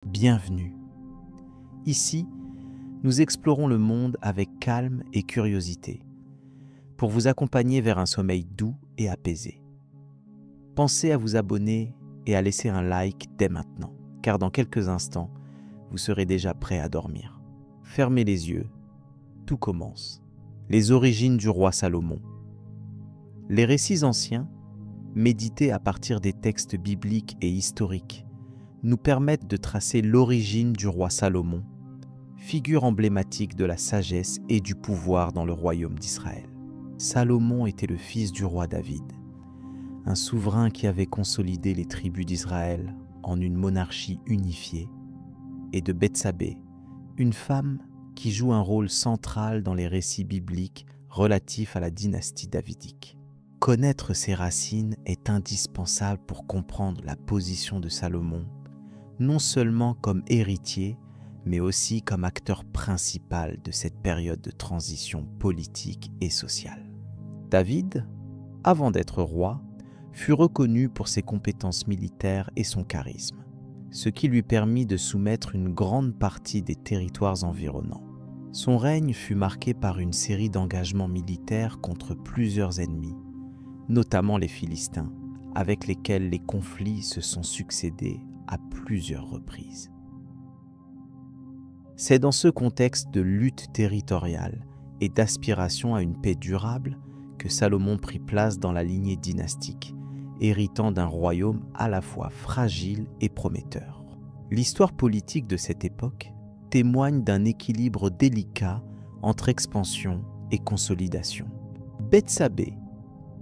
Bienvenue. Ici, nous explorons le monde avec calme et curiosité, pour vous accompagner vers un sommeil doux et apaisé. Pensez à vous abonner et à laisser un like dès maintenant, car dans quelques instants, vous serez déjà prêt à dormir. Fermez les yeux, tout commence. Les origines du roi Salomon. Les récits anciens, médités à partir des textes bibliques et historiques, nous permettent de tracer l'origine du roi Salomon, figure emblématique de la sagesse et du pouvoir dans le royaume d'Israël. Salomon était le fils du roi David, un souverain qui avait consolidé les tribus d'Israël en une monarchie unifiée, et de Bethsabée, une femme qui joue un rôle central dans les récits bibliques relatifs à la dynastie davidique. Connaître ses racines est indispensable pour comprendre la position de Salomon, non seulement comme héritier, mais aussi comme acteur principal de cette période de transition politique et sociale. David, avant d'être roi, fut reconnu pour ses compétences militaires et son charisme, ce qui lui permit de soumettre une grande partie des territoires environnants. Son règne fut marqué par une série d'engagements militaires contre plusieurs ennemis, notamment les Philistins, avec lesquels les conflits se sont succédés à plusieurs reprises. C'est dans ce contexte de lutte territoriale et d'aspiration à une paix durable que Salomon prit place dans la lignée dynastique, héritant d'un royaume à la fois fragile et prometteur. L'histoire politique de cette époque témoigne d'un équilibre délicat entre expansion et consolidation. Bethsabée,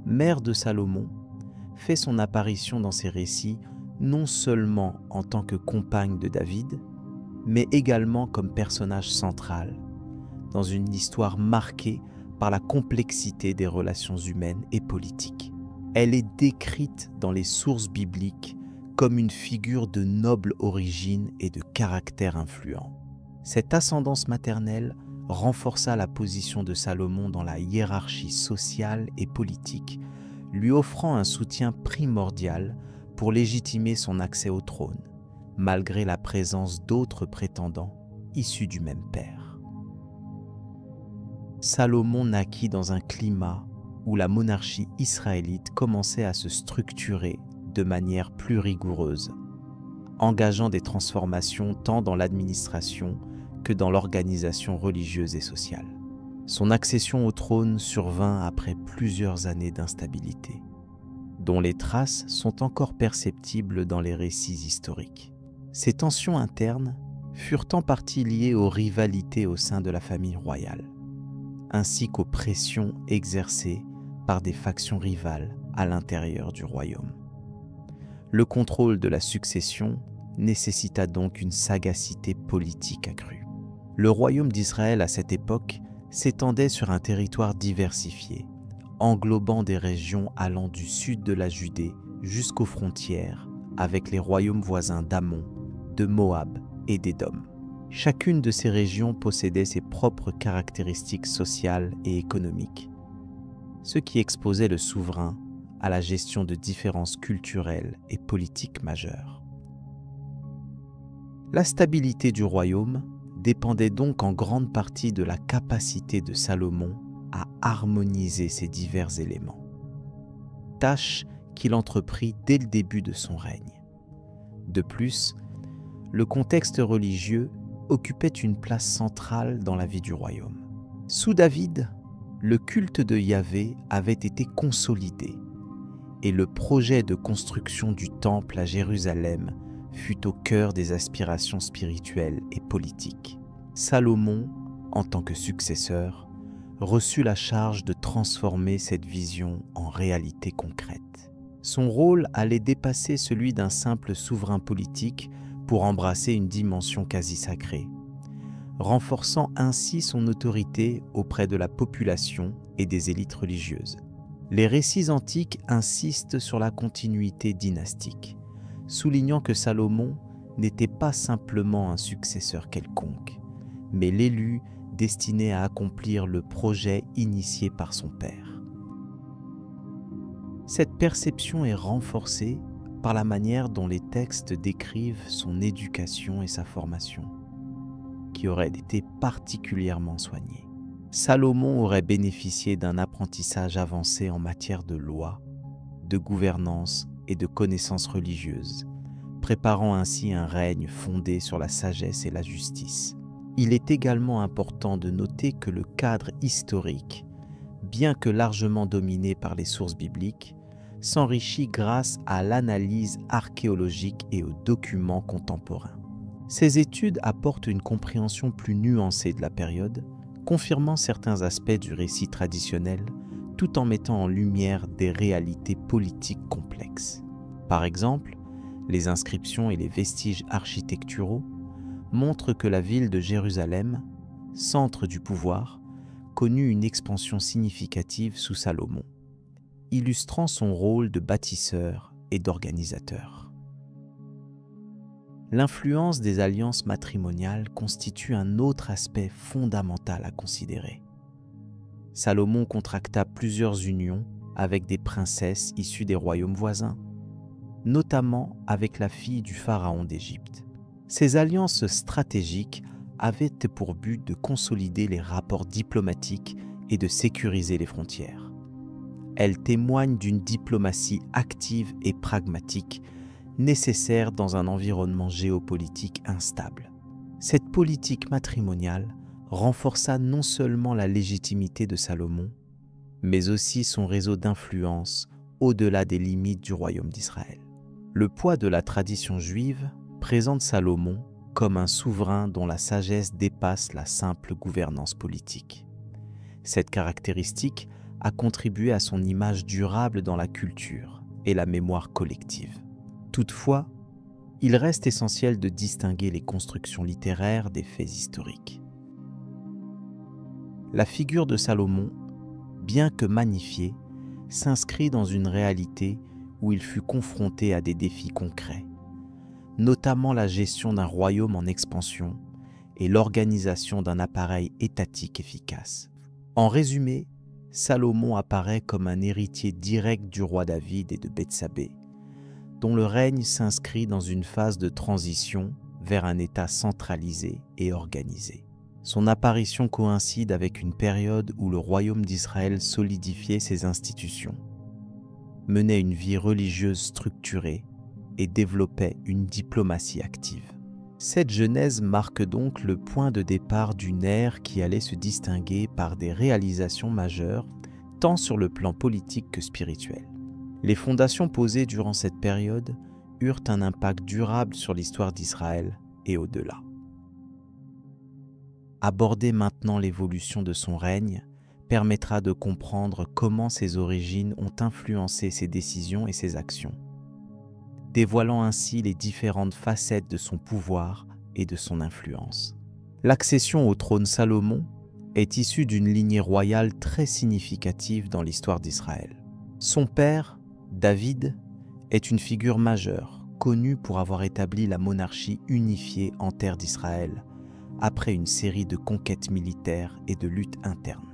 mère de Salomon, fait son apparition dans ces récits non seulement en tant que compagne de David, mais également comme personnage central dans une histoire marquée par la complexité des relations humaines et politiques. Elle est décrite dans les sources bibliques comme une figure de noble origine et de caractère influent. Cette ascendance maternelle renforça la position de Salomon dans la hiérarchie sociale et politique, lui offrant un soutien primordial pour légitimer son accès au trône, malgré la présence d'autres prétendants issus du même père. Salomon naquit dans un climat où la monarchie israélite commençait à se structurer de manière plus rigoureuse, engageant des transformations tant dans l'administration que dans l'organisation religieuse et sociale. Son accession au trône survint après plusieurs années d'instabilité, dont les traces sont encore perceptibles dans les récits historiques. Ces tensions internes furent en partie liées aux rivalités au sein de la famille royale, ainsi qu'aux pressions exercées par des factions rivales à l'intérieur du royaume. Le contrôle de la succession nécessita donc une sagacité politique accrue. Le royaume d'Israël à cette époque s'étendait sur un territoire diversifié, englobant des régions allant du sud de la Judée jusqu'aux frontières avec les royaumes voisins d'Ammon, de Moab et d'Édom. Chacune de ces régions possédait ses propres caractéristiques sociales et économiques, ce qui exposait le souverain à la gestion de différences culturelles et politiques majeures. La stabilité du royaume dépendait donc en grande partie de la capacité de Salomon à harmoniser ces divers éléments, tâche qu'il entreprit dès le début de son règne. De plus, le contexte religieux occupait une place centrale dans la vie du royaume. Sous David, le culte de Yahvé avait été consolidé et le projet de construction du temple à Jérusalem fut au cœur des aspirations spirituelles et politiques. Salomon, en tant que successeur, reçut la charge de transformer cette vision en réalité concrète. Son rôle allait dépasser celui d'un simple souverain politique pour embrasser une dimension quasi sacrée, renforçant ainsi son autorité auprès de la population et des élites religieuses. Les récits antiques insistent sur la continuité dynastique, soulignant que Salomon n'était pas simplement un successeur quelconque, mais l'élu destiné à accomplir le projet initié par son père. Cette perception est renforcée par la manière dont les textes décrivent son éducation et sa formation, qui auraient été particulièrement soignées. Salomon aurait bénéficié d'un apprentissage avancé en matière de loi, de gouvernance et de connaissances religieuses, préparant ainsi un règne fondé sur la sagesse et la justice. Il est également important de noter que le cadre historique, bien que largement dominé par les sources bibliques, s'enrichit grâce à l'analyse archéologique et aux documents contemporains. Ces études apportent une compréhension plus nuancée de la période, confirmant certains aspects du récit traditionnel, tout en mettant en lumière des réalités politiques complexes. Par exemple, les inscriptions et les vestiges architecturaux montrent que la ville de Jérusalem, centre du pouvoir, connut une expansion significative sous Salomon, illustrant son rôle de bâtisseur et d'organisateur. L'influence des alliances matrimoniales constitue un autre aspect fondamental à considérer. Salomon contracta plusieurs unions avec des princesses issues des royaumes voisins, notamment avec la fille du pharaon d'Égypte. Ces alliances stratégiques avaient pour but de consolider les rapports diplomatiques et de sécuriser les frontières. Elles témoignent d'une diplomatie active et pragmatique nécessaire dans un environnement géopolitique instable. Cette politique matrimoniale renforça non seulement la légitimité de Salomon, mais aussi son réseau d'influence au-delà des limites du royaume d'Israël. Le poids de la tradition juive présente Salomon comme un souverain dont la sagesse dépasse la simple gouvernance politique. Cette caractéristique a contribué à son image durable dans la culture et la mémoire collective. Toutefois, il reste essentiel de distinguer les constructions littéraires des faits historiques. La figure de Salomon, bien que magnifiée, s'inscrit dans une réalité où il fut confronté à des défis concrets, notamment la gestion d'un royaume en expansion et l'organisation d'un appareil étatique efficace. En résumé, Salomon apparaît comme un héritier direct du roi David et de Bethsabée, dont le règne s'inscrit dans une phase de transition vers un État centralisé et organisé. Son apparition coïncide avec une période où le royaume d'Israël solidifiait ses institutions, menait une vie religieuse structurée et développait une diplomatie active. Cette genèse marque donc le point de départ d'une ère qui allait se distinguer par des réalisations majeures, tant sur le plan politique que spirituel. Les fondations posées durant cette période eurent un impact durable sur l'histoire d'Israël et au-delà. Aborder maintenant l'évolution de son règne permettra de comprendre comment ses origines ont influencé ses décisions et ses actions, dévoilant ainsi les différentes facettes de son pouvoir et de son influence. L'accession au trône Salomon est issue d'une lignée royale très significative dans l'histoire d'Israël. Son père, David, est une figure majeure, connue pour avoir établi la monarchie unifiée en terre d'Israël, après une série de conquêtes militaires et de luttes internes.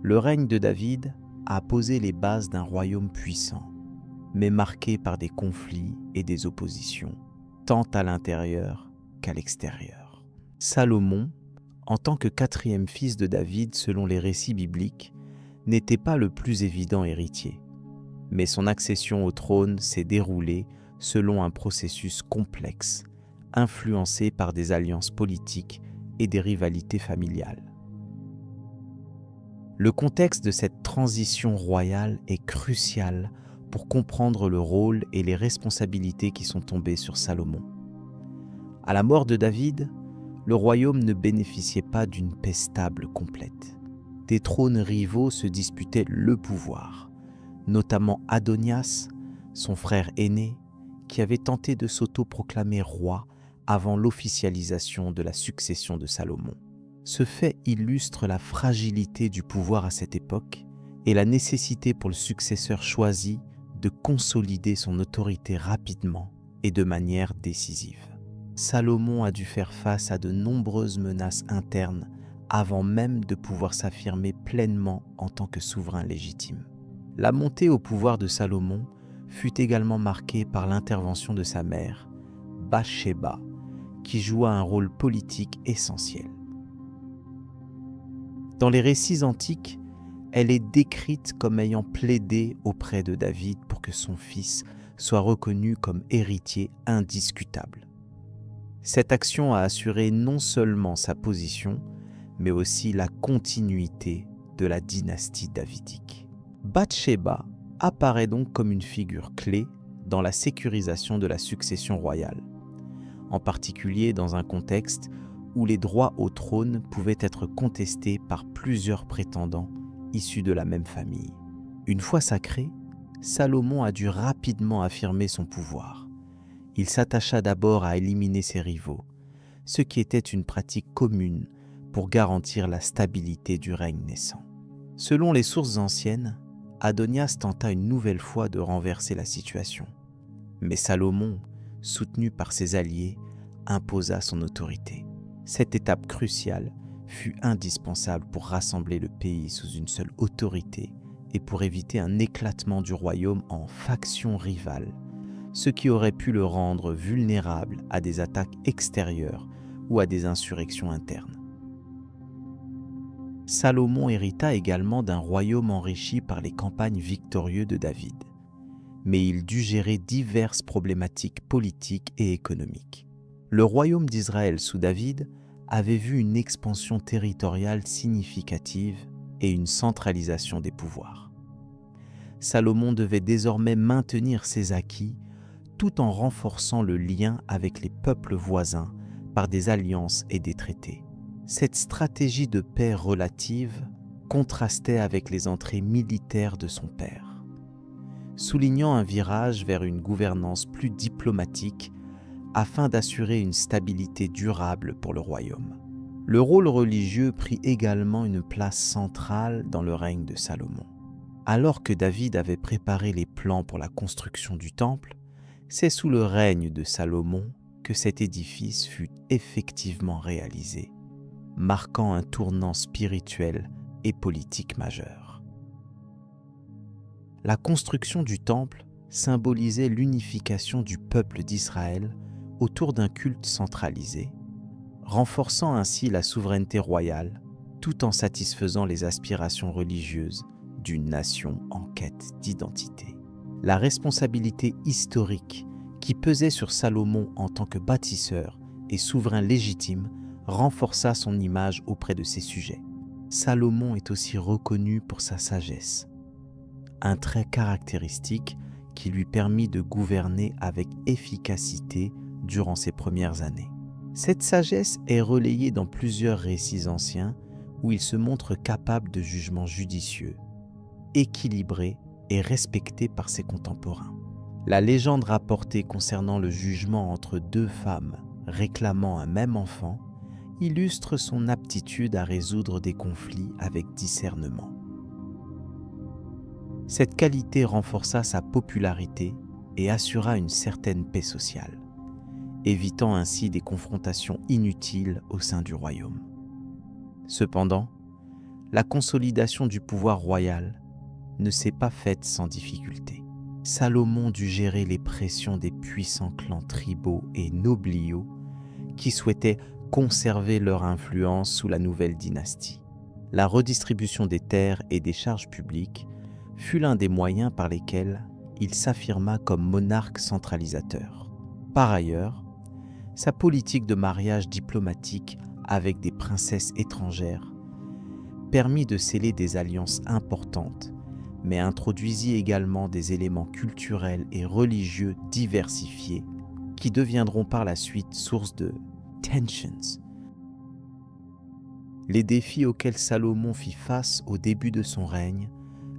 Le règne de David a posé les bases d'un royaume puissant, mais marqué par des conflits et des oppositions, tant à l'intérieur qu'à l'extérieur. Salomon, en tant que quatrième fils de David selon les récits bibliques, n'était pas le plus évident héritier, mais son accession au trône s'est déroulée selon un processus complexe, influencé par des alliances politiques et des rivalités familiales. Le contexte de cette transition royale est crucial pour comprendre le rôle et les responsabilités qui sont tombées sur Salomon. À la mort de David, le royaume ne bénéficiait pas d'une paix stable complète. Des trônes rivaux se disputaient le pouvoir, notamment Adonias, son frère aîné, qui avait tenté de s'autoproclamer roi avant l'officialisation de la succession de Salomon. Ce fait illustre la fragilité du pouvoir à cette époque et la nécessité pour le successeur choisi de consolider son autorité rapidement et de manière décisive. Salomon a dû faire face à de nombreuses menaces internes avant même de pouvoir s'affirmer pleinement en tant que souverain légitime. La montée au pouvoir de Salomon fut également marquée par l'intervention de sa mère, Bathsheba, qui joua un rôle politique essentiel. Dans les récits antiques, elle est décrite comme ayant plaidé auprès de David pour que son fils soit reconnu comme héritier indiscutable. Cette action a assuré non seulement sa position, mais aussi la continuité de la dynastie davidique. Bathsheba apparaît donc comme une figure clé dans la sécurisation de la succession royale, en particulier dans un contexte où les droits au trône pouvaient être contestés par plusieurs prétendants issus de la même famille. Une fois sacré, Salomon a dû rapidement affirmer son pouvoir. Il s'attacha d'abord à éliminer ses rivaux, ce qui était une pratique commune pour garantir la stabilité du règne naissant. Selon les sources anciennes, Adonias tenta une nouvelle fois de renverser la situation. Mais Salomon, soutenu par ses alliés, imposa son autorité. Cette étape cruciale fut indispensable pour rassembler le pays sous une seule autorité et pour éviter un éclatement du royaume en factions rivales, ce qui aurait pu le rendre vulnérable à des attaques extérieures ou à des insurrections internes. Salomon hérita également d'un royaume enrichi par les campagnes victorieuses de David, mais il dut gérer diverses problématiques politiques et économiques. Le royaume d'Israël sous David avait vu une expansion territoriale significative et une centralisation des pouvoirs. Salomon devait désormais maintenir ses acquis tout en renforçant le lien avec les peuples voisins par des alliances et des traités. Cette stratégie de paix relative contrastait avec les entrées militaires de son père, soulignant un virage vers une gouvernance plus diplomatique afin d'assurer une stabilité durable pour le royaume. Le rôle religieux prit également une place centrale dans le règne de Salomon. Alors que David avait préparé les plans pour la construction du temple, c'est sous le règne de Salomon que cet édifice fut effectivement réalisé, marquant un tournant spirituel et politique majeur. La construction du temple symbolisait l'unification du peuple d'Israël autour d'un culte centralisé, renforçant ainsi la souveraineté royale tout en satisfaisant les aspirations religieuses d'une nation en quête d'identité. La responsabilité historique qui pesait sur Salomon en tant que bâtisseur et souverain légitime renforça son image auprès de ses sujets. Salomon est aussi reconnu pour sa sagesse, un trait caractéristique qui lui permit de gouverner avec efficacité durant ses premières années. Cette sagesse est relayée dans plusieurs récits anciens où il se montre capable de jugements judicieux, équilibré et respecté par ses contemporains. La légende rapportée concernant le jugement entre deux femmes réclamant un même enfant illustre son aptitude à résoudre des conflits avec discernement. Cette qualité renforça sa popularité et assura une certaine paix sociale, évitant ainsi des confrontations inutiles au sein du royaume. Cependant, la consolidation du pouvoir royal ne s'est pas faite sans difficulté. Salomon dut gérer les pressions des puissants clans tribaux et nobliaux qui souhaitaient conserver leur influence sous la nouvelle dynastie. La redistribution des terres et des charges publiques fut l'un des moyens par lesquels il s'affirma comme monarque centralisateur. Par ailleurs, sa politique de mariage diplomatique avec des princesses étrangères permit de sceller des alliances importantes, mais introduisit également des éléments culturels et religieux diversifiés qui deviendront par la suite source de tensions. Les défis auxquels Salomon fit face au début de son règne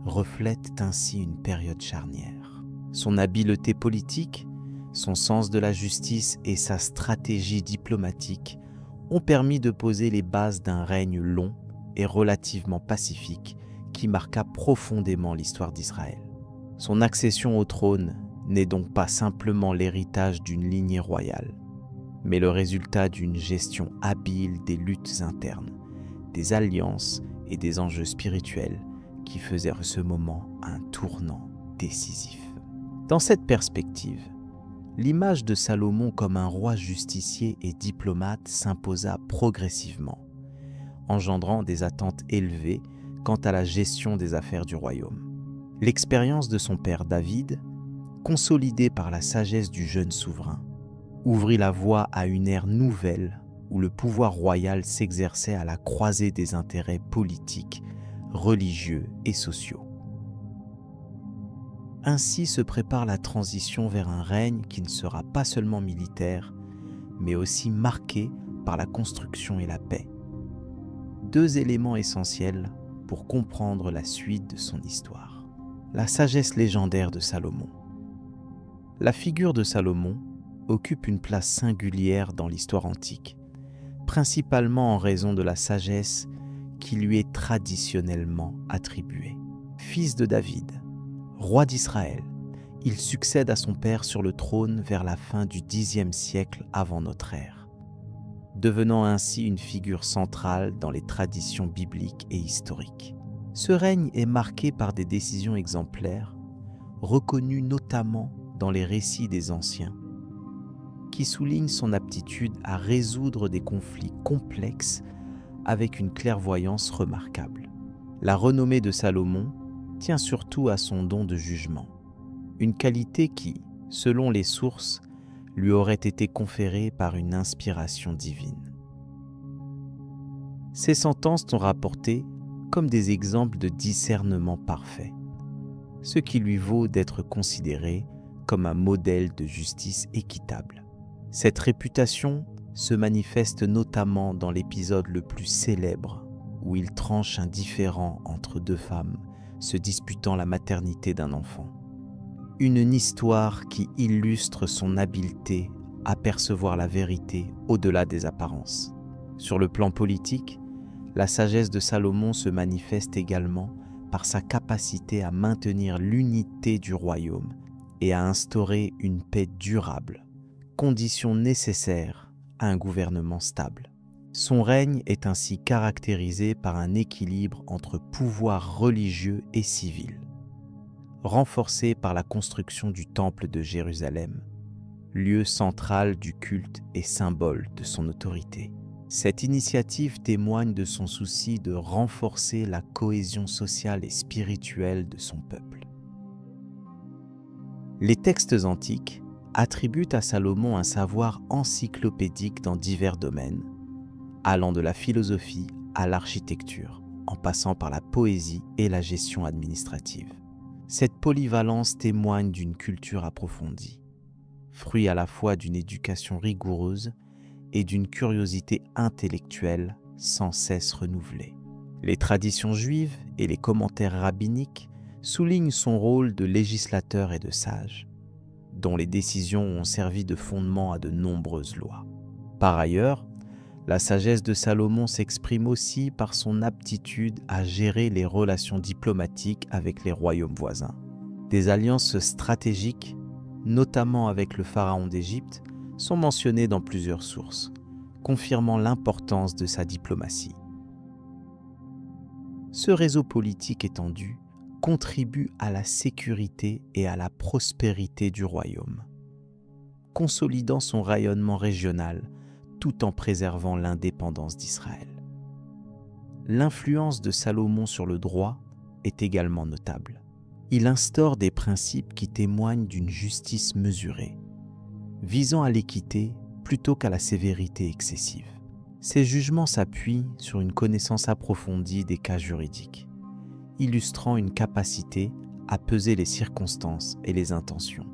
reflètent ainsi une période charnière. Son habileté politique, son sens de la justice et sa stratégie diplomatique ont permis de poser les bases d'un règne long et relativement pacifique qui marqua profondément l'histoire d'Israël. Son accession au trône n'est donc pas simplement l'héritage d'une lignée royale, mais le résultat d'une gestion habile des luttes internes, des alliances et des enjeux spirituels qui faisaient de ce moment un tournant décisif. Dans cette perspective, L'image de Salomon comme un roi justicier et diplomate s'imposa progressivement, engendrant des attentes élevées quant à la gestion des affaires du royaume. L'expérience de son père David, consolidée par la sagesse du jeune souverain, ouvrit la voie à une ère nouvelle où le pouvoir royal s'exerçait à la croisée des intérêts politiques, religieux et sociaux. Ainsi se prépare la transition vers un règne qui ne sera pas seulement militaire, mais aussi marqué par la construction et la paix. Deux éléments essentiels pour comprendre la suite de son histoire. La sagesse légendaire de Salomon. La figure de Salomon occupe une place singulière dans l'histoire antique, principalement en raison de la sagesse qui lui est traditionnellement attribuée. Fils de David, roi d'Israël, il succède à son père sur le trône vers la fin du Xe siècle avant notre ère, devenant ainsi une figure centrale dans les traditions bibliques et historiques. Ce règne est marqué par des décisions exemplaires, reconnues notamment dans les récits des anciens, qui soulignent son aptitude à résoudre des conflits complexes avec une clairvoyance remarquable. La renommée de Salomon tient surtout à son don de jugement, une qualité qui, selon les sources, lui aurait été conférée par une inspiration divine. Ces sentences sont rapportées comme des exemples de discernement parfait, ce qui lui vaut d'être considéré comme un modèle de justice équitable. Cette réputation se manifeste notamment dans l'épisode le plus célèbre où il tranche un différend entre deux femmes se disputant la maternité d'un enfant. Une histoire qui illustre son habileté à percevoir la vérité au-delà des apparences. Sur le plan politique, la sagesse de Salomon se manifeste également par sa capacité à maintenir l'unité du royaume et à instaurer une paix durable, condition nécessaire à un gouvernement stable. Son règne est ainsi caractérisé par un équilibre entre pouvoir religieux et civil, renforcé par la construction du Temple de Jérusalem, lieu central du culte et symbole de son autorité. Cette initiative témoigne de son souci de renforcer la cohésion sociale et spirituelle de son peuple. Les textes antiques attribuent à Salomon un savoir encyclopédique dans divers domaines, allant de la philosophie à l'architecture, en passant par la poésie et la gestion administrative. Cette polyvalence témoigne d'une culture approfondie, fruit à la fois d'une éducation rigoureuse et d'une curiosité intellectuelle sans cesse renouvelée. Les traditions juives et les commentaires rabbiniques soulignent son rôle de législateur et de sage, dont les décisions ont servi de fondement à de nombreuses lois. Par ailleurs, la sagesse de Salomon s'exprime aussi par son aptitude à gérer les relations diplomatiques avec les royaumes voisins. Des alliances stratégiques, notamment avec le pharaon d'Égypte, sont mentionnées dans plusieurs sources, confirmant l'importance de sa diplomatie. Ce réseau politique étendu contribue à la sécurité et à la prospérité du royaume, consolidant son rayonnement régional tout en préservant l'indépendance d'Israël. L'influence de Salomon sur le droit est également notable. Il instaure des principes qui témoignent d'une justice mesurée, visant à l'équité plutôt qu'à la sévérité excessive. Ces jugements s'appuient sur une connaissance approfondie des cas juridiques, illustrant une capacité à peser les circonstances et les intentions,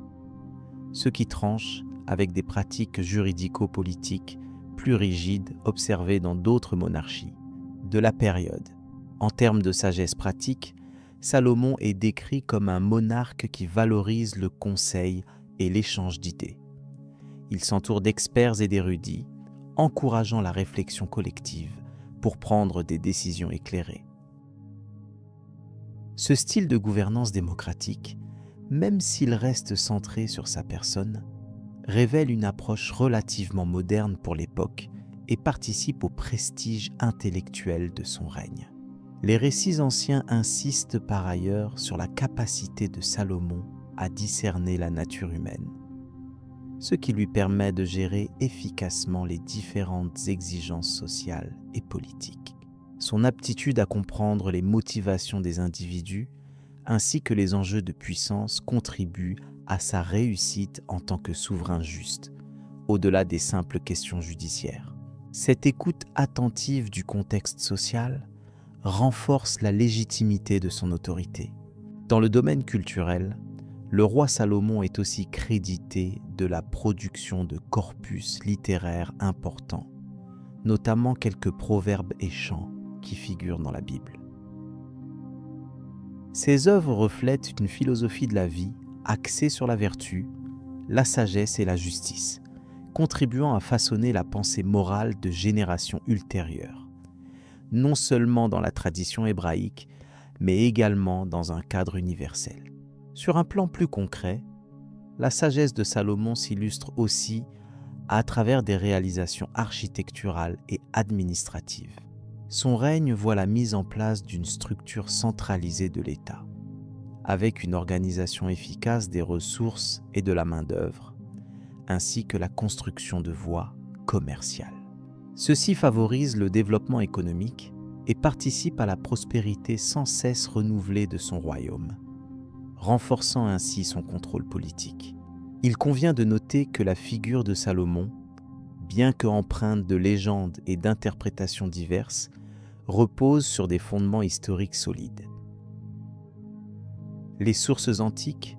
ce qui tranche avec des pratiques juridico-politiques plus rigides observées dans d'autres monarchies de la période. En termes de sagesse pratique, Salomon est décrit comme un monarque qui valorise le conseil et l'échange d'idées. Il s'entoure d'experts et d'érudits, encourageant la réflexion collective pour prendre des décisions éclairées. Ce style de gouvernance démocratique, même s'il reste centré sur sa personne, révèle une approche relativement moderne pour l'époque et participe au prestige intellectuel de son règne. Les récits anciens insistent par ailleurs sur la capacité de Salomon à discerner la nature humaine, ce qui lui permet de gérer efficacement les différentes exigences sociales et politiques. Son aptitude à comprendre les motivations des individus ainsi que les enjeux de puissance contribue à sa réussite en tant que souverain juste, au-delà des simples questions judiciaires. Cette écoute attentive du contexte social renforce la légitimité de son autorité. Dans le domaine culturel, le roi Salomon est aussi crédité de la production de corpus littéraires importants, notamment quelques proverbes et chants qui figurent dans la Bible. Ses œuvres reflètent une philosophie de la vie axée sur la vertu, la sagesse et la justice, contribuant à façonner la pensée morale de générations ultérieures, non seulement dans la tradition hébraïque, mais également dans un cadre universel. Sur un plan plus concret, la sagesse de Salomon s'illustre aussi à travers des réalisations architecturales et administratives. Son règne voit la mise en place d'une structure centralisée de l'État, avec une organisation efficace des ressources et de la main-d'œuvre, ainsi que la construction de voies commerciales. Ceci favorise le développement économique et participe à la prospérité sans cesse renouvelée de son royaume, renforçant ainsi son contrôle politique. Il convient de noter que la figure de Salomon, bien que empreinte de légendes et d'interprétations diverses, repose sur des fondements historiques solides. Les sources antiques,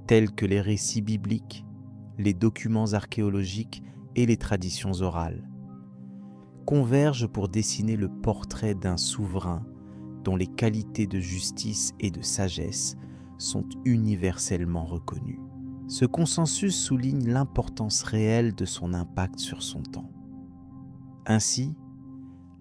telles que les récits bibliques, les documents archéologiques et les traditions orales, convergent pour dessiner le portrait d'un souverain dont les qualités de justice et de sagesse sont universellement reconnues. Ce consensus souligne l'importance réelle de son impact sur son temps. Ainsi,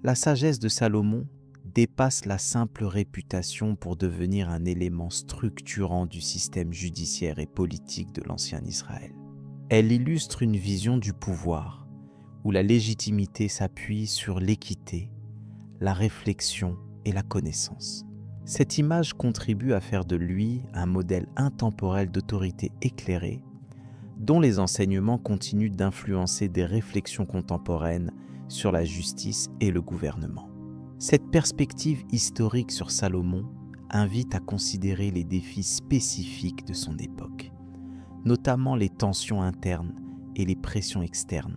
la sagesse de Salomon dépasse la simple réputation pour devenir un élément structurant du système judiciaire et politique de l'ancien Israël. Elle illustre une vision du pouvoir, où la légitimité s'appuie sur l'équité, la réflexion et la connaissance. Cette image contribue à faire de lui un modèle intemporel d'autorité éclairée, dont les enseignements continuent d'influencer des réflexions contemporaines sur la justice et le gouvernement. Cette perspective historique sur Salomon invite à considérer les défis spécifiques de son époque, notamment les tensions internes et les pressions externes,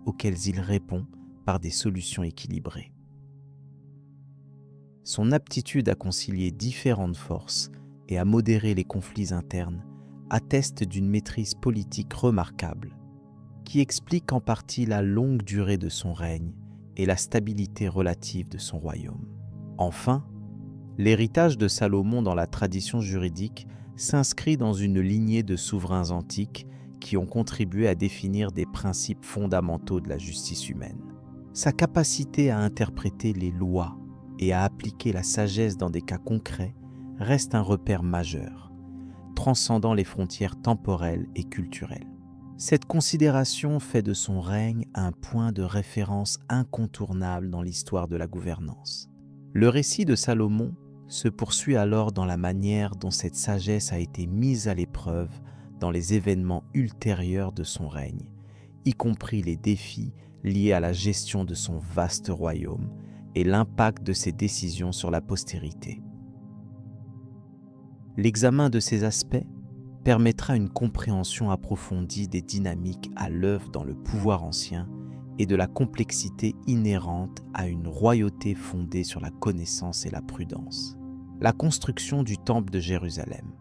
auxquelles il répond par des solutions équilibrées. Son aptitude à concilier différentes forces et à modérer les conflits internes atteste d'une maîtrise politique remarquable, qui explique en partie la longue durée de son règne et la stabilité relative de son royaume. Enfin, l'héritage de Salomon dans la tradition juridique s'inscrit dans une lignée de souverains antiques qui ont contribué à définir des principes fondamentaux de la justice humaine. Sa capacité à interpréter les lois et à appliquer la sagesse dans des cas concrets reste un repère majeur, transcendant les frontières temporelles et culturelles. Cette considération fait de son règne un point de référence incontournable dans l'histoire de la gouvernance. Le récit de Salomon se poursuit alors dans la manière dont cette sagesse a été mise à l'épreuve dans les événements ultérieurs de son règne, y compris les défis liés à la gestion de son vaste royaume et l'impact de ses décisions sur la postérité. L'examen de ces aspects permettra une compréhension approfondie des dynamiques à l'œuvre dans le pouvoir ancien et de la complexité inhérente à une royauté fondée sur la connaissance et la prudence. La construction du Temple de Jérusalem.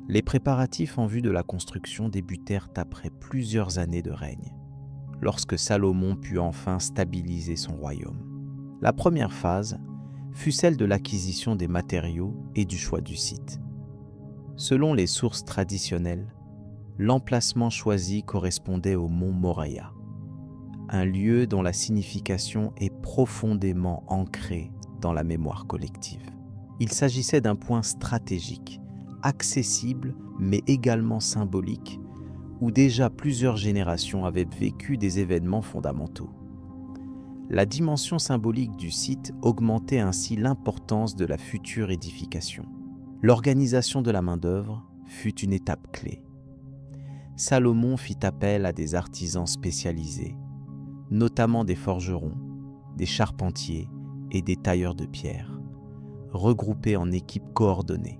Les préparatifs en vue de la construction débutèrent après plusieurs années de règne, lorsque Salomon put enfin stabiliser son royaume. La première phase fut celle de l'acquisition des matériaux et du choix du site. Selon les sources traditionnelles, l'emplacement choisi correspondait au mont Moriah, un lieu dont la signification est profondément ancrée dans la mémoire collective. Il s'agissait d'un point stratégique, accessible mais également symbolique, où déjà plusieurs générations avaient vécu des événements fondamentaux. La dimension symbolique du site augmentait ainsi l'importance de la future édification. L'organisation de la main-d'œuvre fut une étape clé. Salomon fit appel à des artisans spécialisés, notamment des forgerons, des charpentiers et des tailleurs de pierre, regroupés en équipes coordonnées.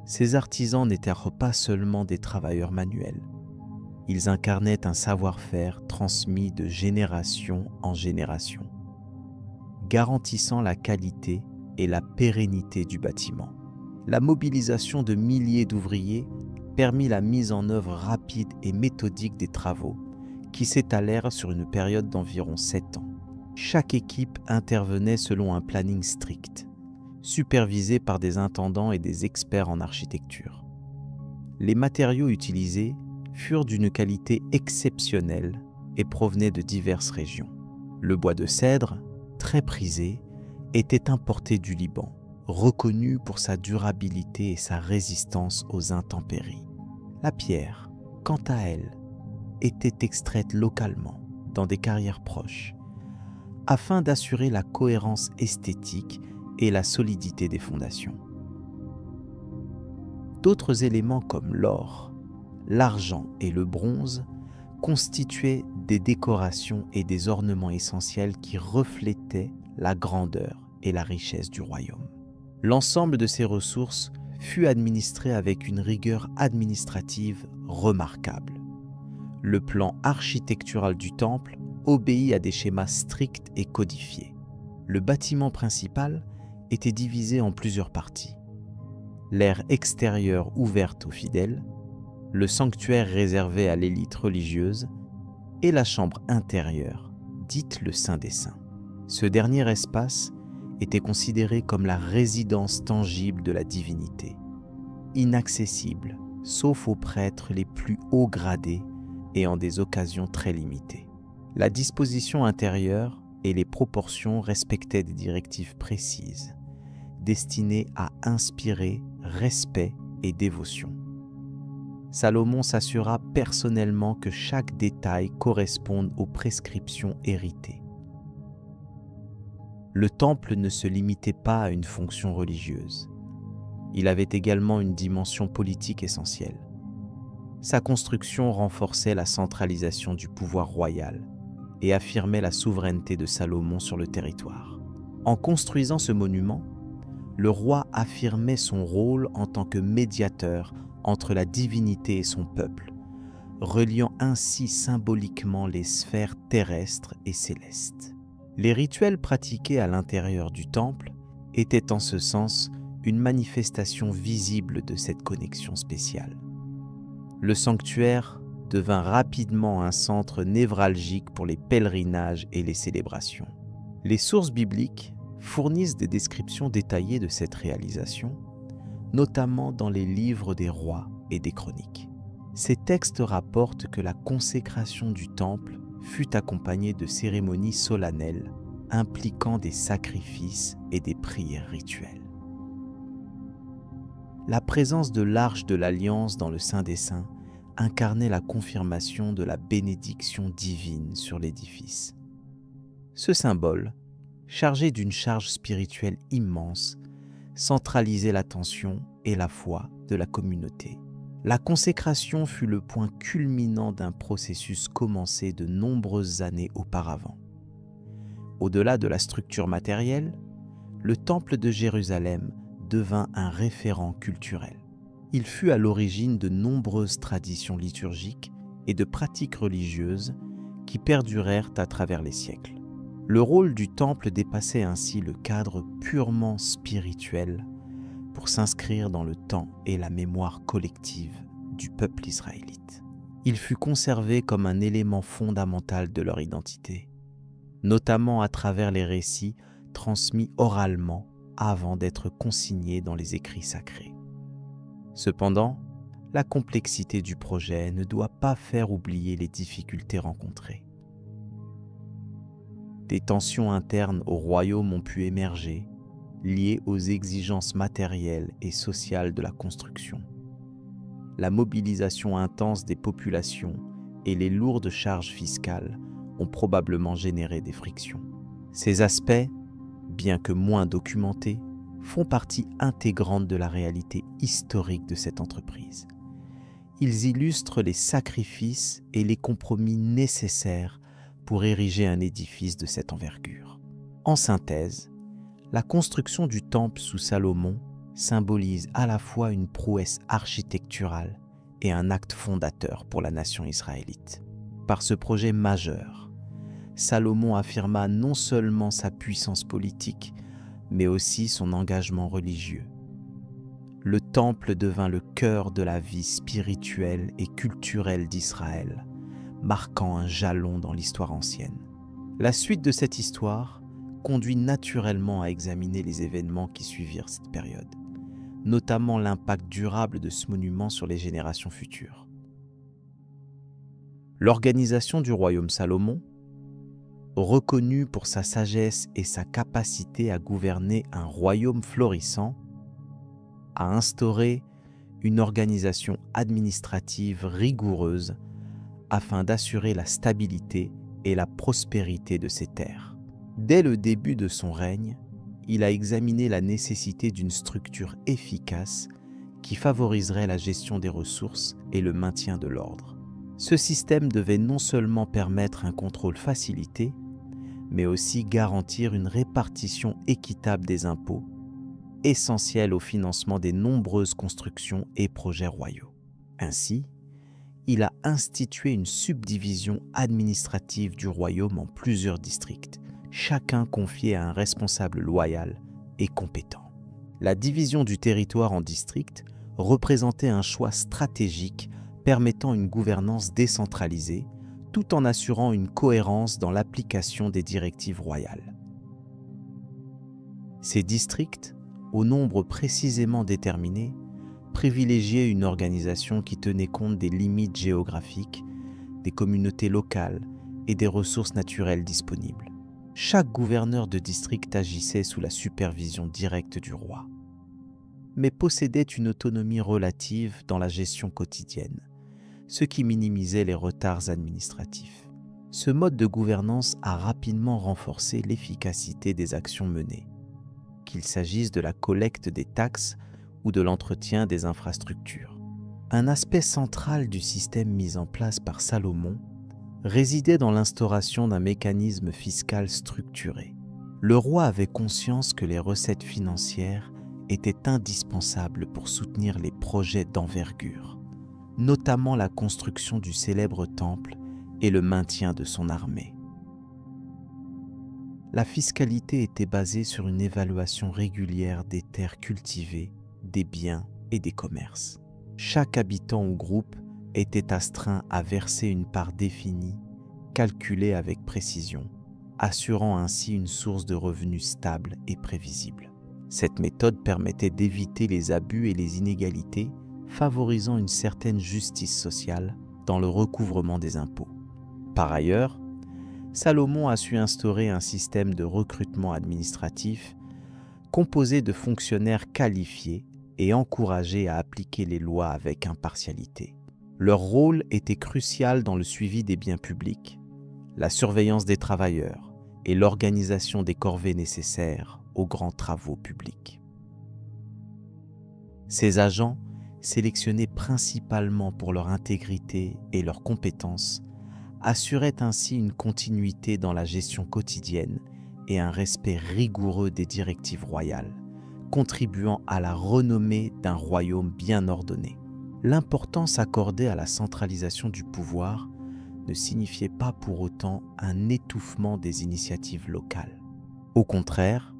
Ces artisans n'étaient pas seulement des travailleurs manuels, ils incarnaient un savoir-faire transmis de génération en génération, garantissant la qualité et la pérennité du bâtiment. La mobilisation de milliers d'ouvriers permit la mise en œuvre rapide et méthodique des travaux qui s'étalèrent sur une période d'environ 7 ans. Chaque équipe intervenait selon un planning strict, supervisé par des intendants et des experts en architecture. Les matériaux utilisés furent d'une qualité exceptionnelle et provenaient de diverses régions. Le bois de cèdre, très prisé, était importé du Liban, reconnu pour sa durabilité et sa résistance aux intempéries. La pierre, quant à elle, était extraite localement dans des carrières proches, afin d'assurer la cohérence esthétique et la solidité des fondations. D'autres éléments comme l'or, l'argent et le bronze constituaient des décorations et des ornements essentiels qui reflétaient la grandeur et la richesse du royaume. L'ensemble de ces ressources fut administré avec une rigueur administrative remarquable. Le plan architectural du temple obéit à des schémas stricts et codifiés. Le bâtiment principal était divisé en plusieurs parties. L'aire extérieure ouverte aux fidèles, le sanctuaire réservé à l'élite religieuse et la chambre intérieure, dite le Saint des Saints. Ce dernier espace était considéré comme la résidence tangible de la divinité, inaccessible sauf aux prêtres les plus hauts gradés et en des occasions très limitées. La disposition intérieure et les proportions respectaient des directives précises, destinées à inspirer respect et dévotion. Salomon s'assura personnellement que chaque détail corresponde aux prescriptions héritées. Le temple ne se limitait pas à une fonction religieuse. Il avait également une dimension politique essentielle. Sa construction renforçait la centralisation du pouvoir royal et affirmait la souveraineté de Salomon sur le territoire. En construisant ce monument, le roi affirmait son rôle en tant que médiateur entre la divinité et son peuple, reliant ainsi symboliquement les sphères terrestres et célestes. Les rituels pratiqués à l'intérieur du temple étaient en ce sens une manifestation visible de cette connexion spéciale. Le sanctuaire devint rapidement un centre névralgique pour les pèlerinages et les célébrations. Les sources bibliques fournissent des descriptions détaillées de cette réalisation, notamment dans les livres des rois et des chroniques. Ces textes rapportent que la consécration du temple fut accompagnée de cérémonies solennelles impliquant des sacrifices et des prières rituelles. La présence de l'Arche de l'Alliance dans le Saint des Saints incarnait la confirmation de la bénédiction divine sur l'édifice. Ce symbole, chargé d'une charge spirituelle immense, centralisait l'attention et la foi de la communauté. La consécration fut le point culminant d'un processus commencé de nombreuses années auparavant. Au-delà de la structure matérielle, le temple de Jérusalem devint un référent culturel. Il fut à l'origine de nombreuses traditions liturgiques et de pratiques religieuses qui perdurèrent à travers les siècles. Le rôle du temple dépassait ainsi le cadre purement spirituel pour s'inscrire dans le temps et la mémoire collective du peuple israélite. Il fut conservé comme un élément fondamental de leur identité, notamment à travers les récits transmis oralement avant d'être consignés dans les écrits sacrés. Cependant, la complexité du projet ne doit pas faire oublier les difficultés rencontrées. Des tensions internes au royaume ont pu émerger, liées aux exigences matérielles et sociales de la construction. La mobilisation intense des populations et les lourdes charges fiscales ont probablement généré des frictions. Ces aspects, bien que moins documentés, font partie intégrante de la réalité historique de cette entreprise. Ils illustrent les sacrifices et les compromis nécessaires pour ériger un édifice de cette envergure. En synthèse, la construction du temple sous Salomon symbolise à la fois une prouesse architecturale et un acte fondateur pour la nation israélite. Par ce projet majeur, Salomon affirma non seulement sa puissance politique, mais aussi son engagement religieux. Le temple devint le cœur de la vie spirituelle et culturelle d'Israël, marquant un jalon dans l'histoire ancienne. La suite de cette histoire conduit naturellement à examiner les événements qui suivirent cette période, notamment l'impact durable de ce monument sur les générations futures. L'organisation du royaume Salomon, reconnu pour sa sagesse et sa capacité à gouverner un royaume florissant, a instauré une organisation administrative rigoureuse afin d'assurer la stabilité et la prospérité de ses terres. Dès le début de son règne, il a examiné la nécessité d'une structure efficace qui favoriserait la gestion des ressources et le maintien de l'ordre. Ce système devait non seulement permettre un contrôle facilité, mais aussi garantir une répartition équitable des impôts, essentielle au financement des nombreuses constructions et projets royaux. Ainsi, il a institué une subdivision administrative du royaume en plusieurs districts, chacun confié à un responsable loyal et compétent. La division du territoire en districts représentait un choix stratégique permettant une gouvernance décentralisée, tout en assurant une cohérence dans l'application des directives royales. Ces districts, au nombre précisément déterminé, privilégiaient une organisation qui tenait compte des limites géographiques, des communautés locales et des ressources naturelles disponibles. Chaque gouverneur de district agissait sous la supervision directe du roi, mais possédait une autonomie relative dans la gestion quotidienne, ce qui minimisait les retards administratifs. Ce mode de gouvernance a rapidement renforcé l'efficacité des actions menées, qu'il s'agisse de la collecte des taxes ou de l'entretien des infrastructures. Un aspect central du système mis en place par Salomon résidait dans l'instauration d'un mécanisme fiscal structuré. Le roi avait conscience que les recettes financières étaient indispensables pour soutenir les projets d'envergure, notamment la construction du célèbre temple et le maintien de son armée. La fiscalité était basée sur une évaluation régulière des terres cultivées, des biens et des commerces. Chaque habitant ou groupe était astreint à verser une part définie, calculée avec précision, assurant ainsi une source de revenus stable et prévisible. Cette méthode permettait d'éviter les abus et les inégalités, favorisant une certaine justice sociale dans le recouvrement des impôts. Par ailleurs, Salomon a su instaurer un système de recrutement administratif composé de fonctionnaires qualifiés et encouragés à appliquer les lois avec impartialité. Leur rôle était crucial dans le suivi des biens publics, la surveillance des travailleurs et l'organisation des corvées nécessaires aux grands travaux publics. Ces agents, sélectionnés principalement pour leur intégrité et leurs compétences, assuraient ainsi une continuité dans la gestion quotidienne et un respect rigoureux des directives royales, contribuant à la renommée d'un royaume bien ordonné. L'importance accordée à la centralisation du pouvoir ne signifiait pas pour autant un étouffement des initiatives locales. Au contraire,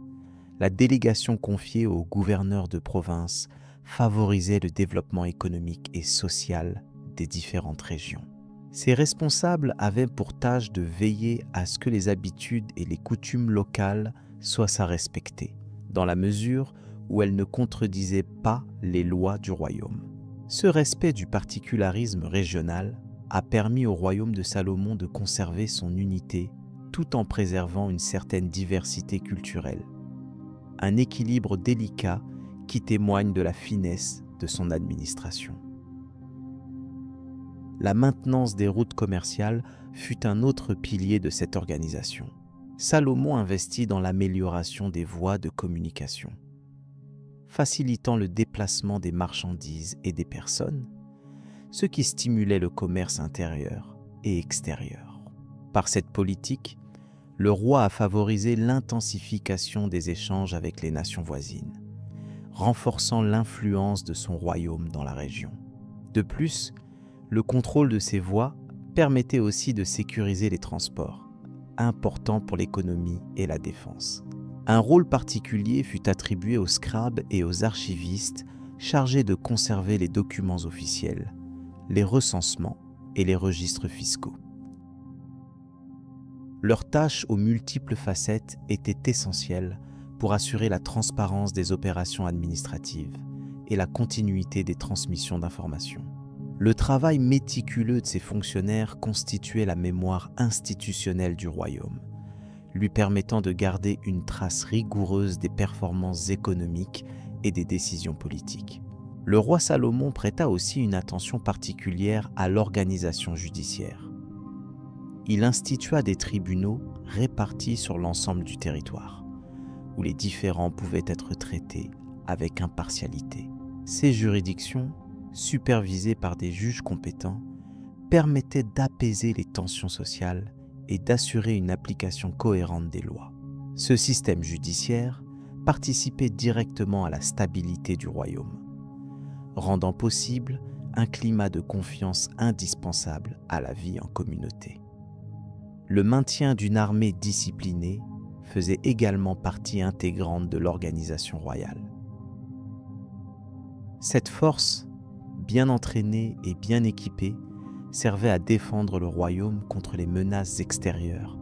la délégation confiée aux gouverneurs de province favorisait le développement économique et social des différentes régions. Ces responsables avaient pour tâche de veiller à ce que les habitudes et les coutumes locales soient à respecter, dans la mesure où elles ne contredisaient pas les lois du royaume. Ce respect du particularisme régional a permis au royaume de Salomon de conserver son unité tout en préservant une certaine diversité culturelle. Un équilibre délicat qui témoigne de la finesse de son administration. La maintenance des routes commerciales fut un autre pilier de cette organisation. Salomon investit dans l'amélioration des voies de communication, facilitant le déplacement des marchandises et des personnes, ce qui stimulait le commerce intérieur et extérieur. Par cette politique, le roi a favorisé l'intensification des échanges avec les nations voisines, renforçant l'influence de son royaume dans la région. De plus, le contrôle de ces voies permettait aussi de sécuriser les transports, important pour l'économie et la défense. Un rôle particulier fut attribué aux scribes et aux archivistes chargés de conserver les documents officiels, les recensements et les registres fiscaux. Leurs tâches aux multiples facettes étaient essentielles pour assurer la transparence des opérations administratives et la continuité des transmissions d'informations. Le travail méticuleux de ces fonctionnaires constituait la mémoire institutionnelle du royaume, lui permettant de garder une trace rigoureuse des performances économiques et des décisions politiques. Le roi Salomon prêta aussi une attention particulière à l'organisation judiciaire. Il institua des tribunaux répartis sur l'ensemble du territoire, où les différends pouvaient être traités avec impartialité. Ces juridictions, supervisées par des juges compétents, permettaient d'apaiser les tensions sociales et d'assurer une application cohérente des lois. Ce système judiciaire participait directement à la stabilité du royaume, rendant possible un climat de confiance indispensable à la vie en communauté. Le maintien d'une armée disciplinée faisait également partie intégrante de l'organisation royale. Cette force, bien entraînée et bien équipée, servait à défendre le royaume contre les menaces extérieures,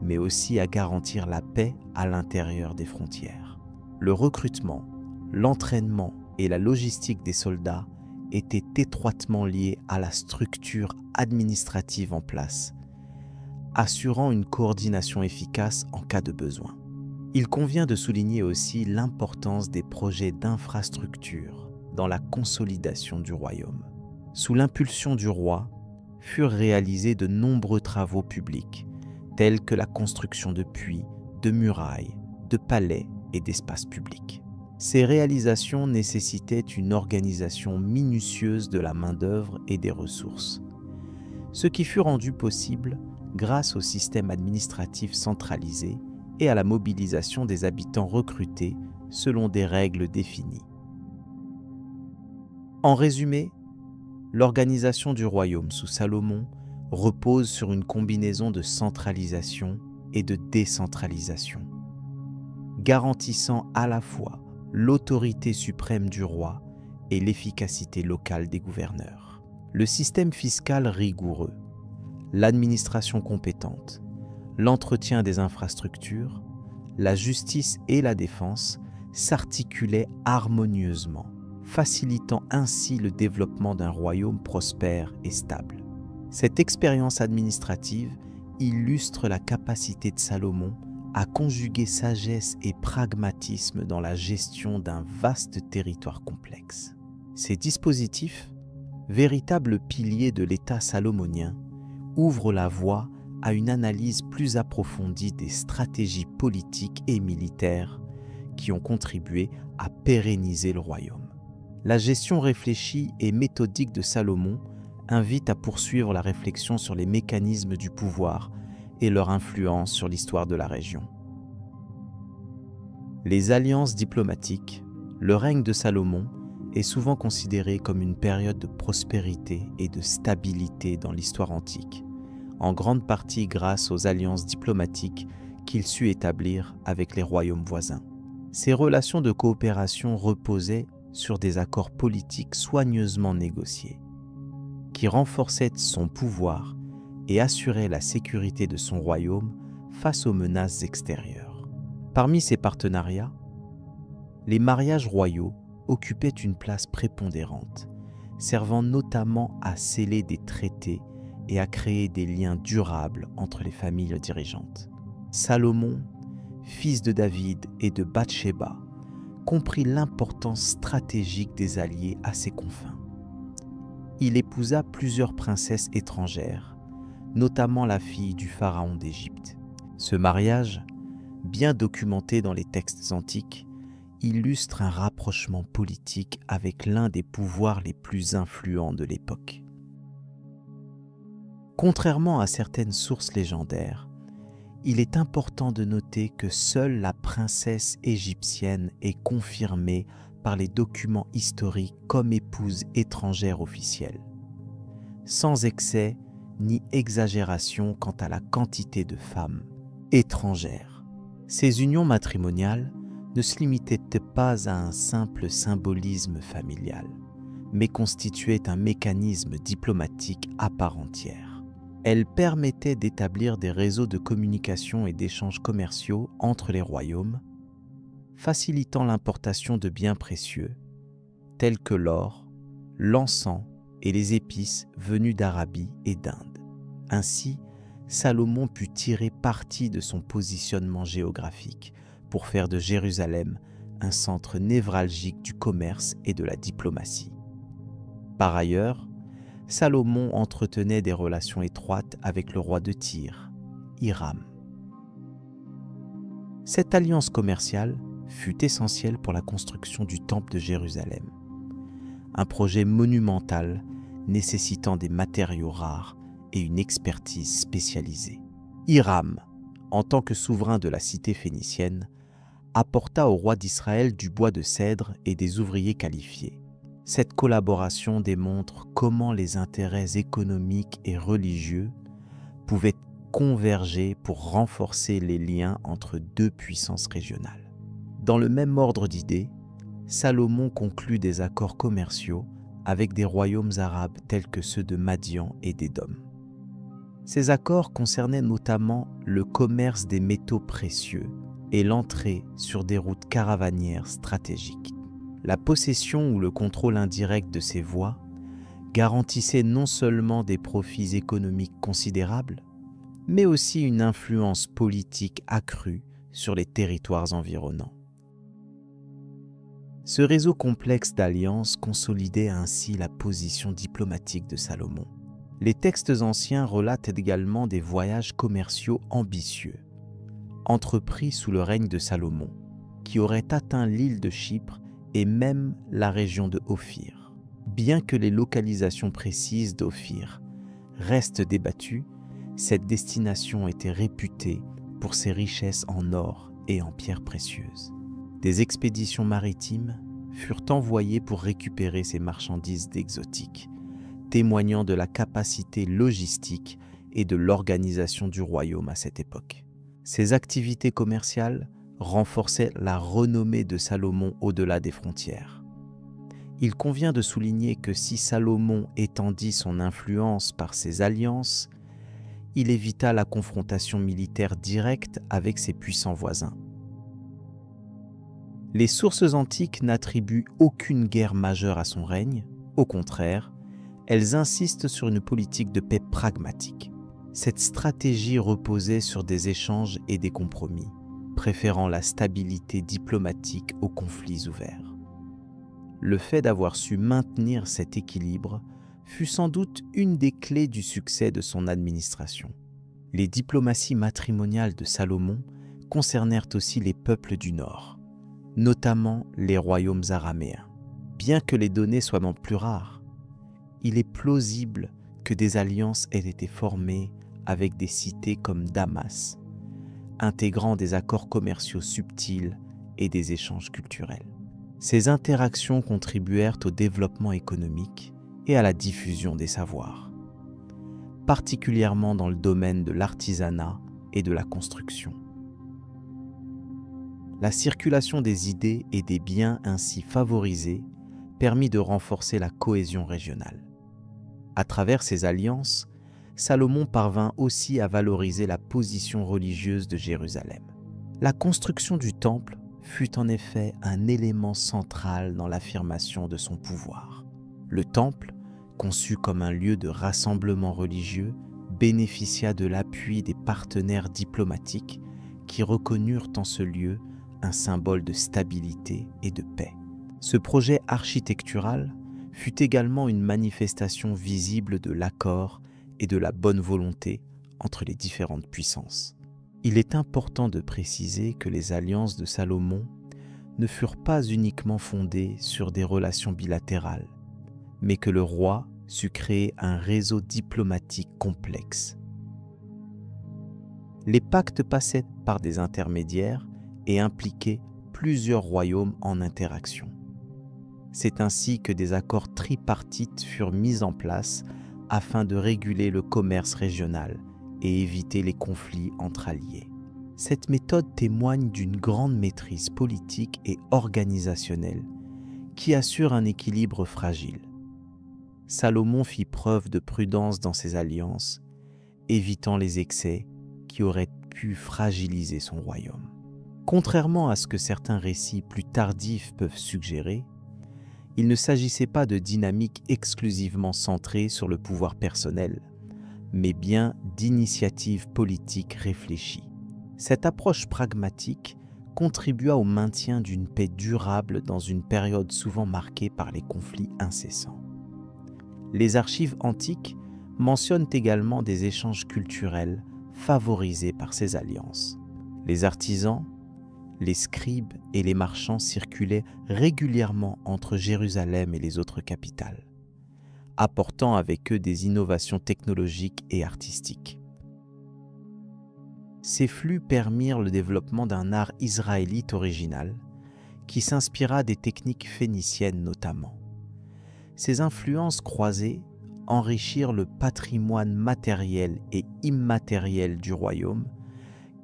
mais aussi à garantir la paix à l'intérieur des frontières. Le recrutement, l'entraînement et la logistique des soldats étaient étroitement liés à la structure administrative en place, assurant une coordination efficace en cas de besoin. Il convient de souligner aussi l'importance des projets d'infrastructure dans la consolidation du royaume. Sous l'impulsion du roi, furent réalisés de nombreux travaux publics, tels que la construction de puits, de murailles, de palais et d'espaces publics. Ces réalisations nécessitaient une organisation minutieuse de la main-d'œuvre et des ressources, ce qui fut rendu possible grâce au système administratif centralisé et à la mobilisation des habitants recrutés selon des règles définies. En résumé, l'organisation du royaume sous Salomon repose sur une combinaison de centralisation et de décentralisation, garantissant à la fois l'autorité suprême du roi et l'efficacité locale des gouverneurs. Le système fiscal rigoureux, l'administration compétente, l'entretien des infrastructures, la justice et la défense s'articulaient harmonieusement, facilitant ainsi le développement d'un royaume prospère et stable. Cette expérience administrative illustre la capacité de Salomon à conjuguer sagesse et pragmatisme dans la gestion d'un vaste territoire complexe. Ces dispositifs, véritables piliers de l'État salomonien, ouvrent la voie à une analyse plus approfondie des stratégies politiques et militaires qui ont contribué à pérenniser le royaume. La gestion réfléchie et méthodique de Salomon invite à poursuivre la réflexion sur les mécanismes du pouvoir et leur influence sur l'histoire de la région. Les alliances diplomatiques, le règne de Salomon est souvent considéré comme une période de prospérité et de stabilité dans l'histoire antique, en grande partie grâce aux alliances diplomatiques qu'il sut établir avec les royaumes voisins. Ces relations de coopération reposaient sur des accords politiques soigneusement négociés, qui renforçaient son pouvoir et assuraient la sécurité de son royaume face aux menaces extérieures. Parmi ces partenariats, les mariages royaux occupaient une place prépondérante, servant notamment à sceller des traités et à créer des liens durables entre les familles dirigeantes. Salomon, fils de David et de Bathsheba, comprit l'importance stratégique des alliés à ses confins. Il épousa plusieurs princesses étrangères, notamment la fille du pharaon d'Égypte. Ce mariage, bien documenté dans les textes antiques, illustre un rapprochement politique avec l'un des pouvoirs les plus influents de l'époque. Contrairement à certaines sources légendaires, il est important de noter que seule la princesse égyptienne est confirmée par les documents historiques comme épouse étrangère officielle, sans excès ni exagération quant à la quantité de femmes étrangères. Ces unions matrimoniales ne se limitaient pas à un simple symbolisme familial, mais constituaient un mécanisme diplomatique à part entière. Elles permettaient d'établir des réseaux de communication et d'échanges commerciaux entre les royaumes, facilitant l'importation de biens précieux, tels que l'or, l'encens et les épices venus d'Arabie et d'Inde. Ainsi, Salomon put tirer parti de son positionnement géographique pour faire de Jérusalem un centre névralgique du commerce et de la diplomatie. Par ailleurs, Salomon entretenait des relations étroites avec le roi de Tyr, Hiram. Cette alliance commerciale fut essentielle pour la construction du Temple de Jérusalem, un projet monumental nécessitant des matériaux rares et une expertise spécialisée. Hiram, en tant que souverain de la cité phénicienne, apporta au roi d'Israël du bois de cèdre et des ouvriers qualifiés. Cette collaboration démontre comment les intérêts économiques et religieux pouvaient converger pour renforcer les liens entre deux puissances régionales. Dans le même ordre d'idées, Salomon conclut des accords commerciaux avec des royaumes arabes tels que ceux de Madian et d'Édom. Ces accords concernaient notamment le commerce des métaux précieux et l'entrée sur des routes caravanières stratégiques. La possession ou le contrôle indirect de ces voies garantissait non seulement des profits économiques considérables, mais aussi une influence politique accrue sur les territoires environnants. Ce réseau complexe d'alliances consolidait ainsi la position diplomatique de Salomon. Les textes anciens relatent également des voyages commerciaux ambitieux, entrepris sous le règne de Salomon, qui auraient atteint l'île de Chypre et même la région de Ophir. Bien que les localisations précises d'Ophir restent débattues, cette destination était réputée pour ses richesses en or et en pierres précieuses. Des expéditions maritimes furent envoyées pour récupérer ces marchandises exotiques, témoignant de la capacité logistique et de l'organisation du royaume à cette époque. Ces activités commerciales renforçaient la renommée de Salomon au-delà des frontières. Il convient de souligner que si Salomon étendit son influence par ses alliances, il évita la confrontation militaire directe avec ses puissants voisins. Les sources antiques n'attribuent aucune guerre majeure à son règne, au contraire, elles insistent sur une politique de paix pragmatique. Cette stratégie reposait sur des échanges et des compromis, préférant la stabilité diplomatique aux conflits ouverts. Le fait d'avoir su maintenir cet équilibre fut sans doute une des clés du succès de son administration. Les diplomaties matrimoniales de Salomon concernèrent aussi les peuples du Nord, notamment les royaumes araméens. Bien que les données soient non plus rares, il est plausible que des alliances aient été formées avec des cités comme Damas, intégrant des accords commerciaux subtils et des échanges culturels. Ces interactions contribuèrent au développement économique et à la diffusion des savoirs, particulièrement dans le domaine de l'artisanat et de la construction. La circulation des idées et des biens ainsi favorisée permit de renforcer la cohésion régionale. À travers ces alliances, Salomon parvint aussi à valoriser la position religieuse de Jérusalem. La construction du temple fut en effet un élément central dans l'affirmation de son pouvoir. Le temple, conçu comme un lieu de rassemblement religieux, bénéficia de l'appui des partenaires diplomatiques qui reconnurent en ce lieu un symbole de stabilité et de paix. Ce projet architectural fut également une manifestation visible de l'accord et de la bonne volonté entre les différentes puissances. Il est important de préciser que les alliances de Salomon ne furent pas uniquement fondées sur des relations bilatérales, mais que le roi sut créer un réseau diplomatique complexe. Les pactes passaient par des intermédiaires et impliquaient plusieurs royaumes en interaction. C'est ainsi que des accords tripartites furent mis en place afin de réguler le commerce régional et éviter les conflits entre alliés. Cette méthode témoigne d'une grande maîtrise politique et organisationnelle qui assure un équilibre fragile. Salomon fit preuve de prudence dans ses alliances, évitant les excès qui auraient pu fragiliser son royaume. Contrairement à ce que certains récits plus tardifs peuvent suggérer, il ne s'agissait pas de dynamiques exclusivement centrées sur le pouvoir personnel, mais bien d'initiatives politiques réfléchies. Cette approche pragmatique contribua au maintien d'une paix durable dans une période souvent marquée par les conflits incessants. Les archives antiques mentionnent également des échanges culturels favorisés par ces alliances. Les artisans, les scribes et les marchands circulaient régulièrement entre Jérusalem et les autres capitales, apportant avec eux des innovations technologiques et artistiques. Ces flux permirent le développement d'un art israélite original qui s'inspira des techniques phéniciennes notamment. Ces influences croisées enrichirent le patrimoine matériel et immatériel du royaume,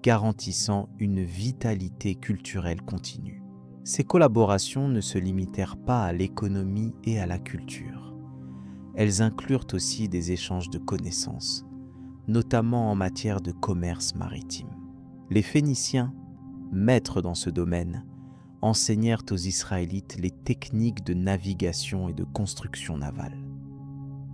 garantissant une vitalité culturelle continue. Ces collaborations ne se limitèrent pas à l'économie et à la culture. Elles inclurent aussi des échanges de connaissances, notamment en matière de commerce maritime. Les Phéniciens, maîtres dans ce domaine, enseignèrent aux Israélites les techniques de navigation et de construction navale.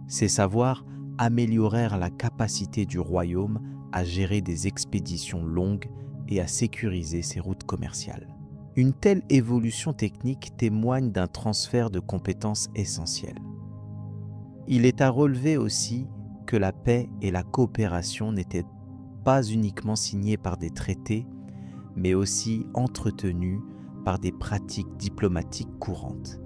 Ces savoirs améliorèrent la capacité du royaume à gérer des expéditions longues et à sécuriser ses routes commerciales. Une telle évolution technique témoigne d'un transfert de compétences essentielles. Il est à relever aussi que la paix et la coopération n'étaient pas uniquement signées par des traités, mais aussi entretenues par des pratiques diplomatiques courantes.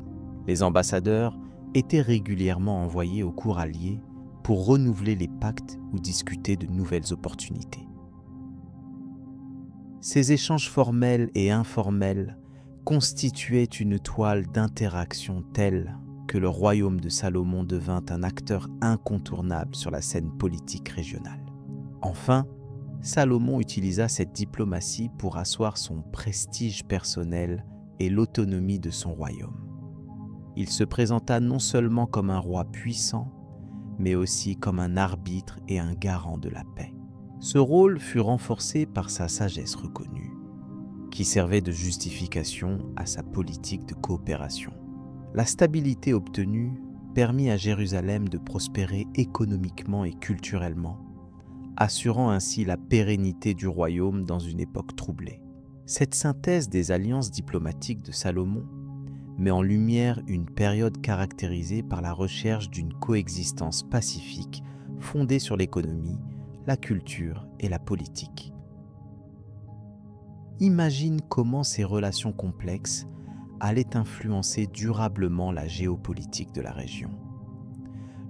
Les ambassadeurs étaient régulièrement envoyés aux cours alliées pour renouveler les pactes ou discuter de nouvelles opportunités. Ces échanges formels et informels constituaient une toile d'interaction telle que le royaume de Salomon devint un acteur incontournable sur la scène politique régionale. Enfin, Salomon utilisa cette diplomatie pour asseoir son prestige personnel et l'autonomie de son royaume. Il se présenta non seulement comme un roi puissant, mais aussi comme un arbitre et un garant de la paix. Ce rôle fut renforcé par sa sagesse reconnue, qui servait de justification à sa politique de coopération. La stabilité obtenue permit à Jérusalem de prospérer économiquement et culturellement, assurant ainsi la pérennité du royaume dans une époque troublée. Cette synthèse des alliances diplomatiques de Salomon met en lumière une période caractérisée par la recherche d'une coexistence pacifique fondée sur l'économie, la culture et la politique. Imagine comment ces relations complexes allaient influencer durablement la géopolitique de la région.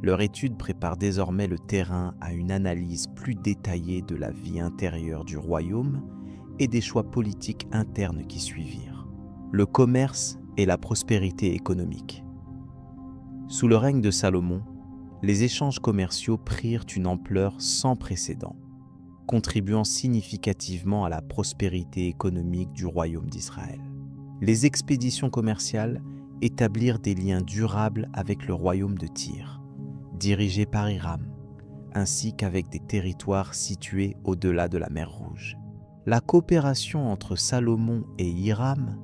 Leur étude prépare désormais le terrain à une analyse plus détaillée de la vie intérieure du royaume et des choix politiques internes qui suivirent. Le commerce et la prospérité économique. Sous le règne de Salomon, les échanges commerciaux prirent une ampleur sans précédent, contribuant significativement à la prospérité économique du royaume d'Israël. Les expéditions commerciales établirent des liens durables avec le royaume de Tyr, dirigé par Hiram, ainsi qu'avec des territoires situés au-delà de la mer Rouge. La coopération entre Salomon et Hiram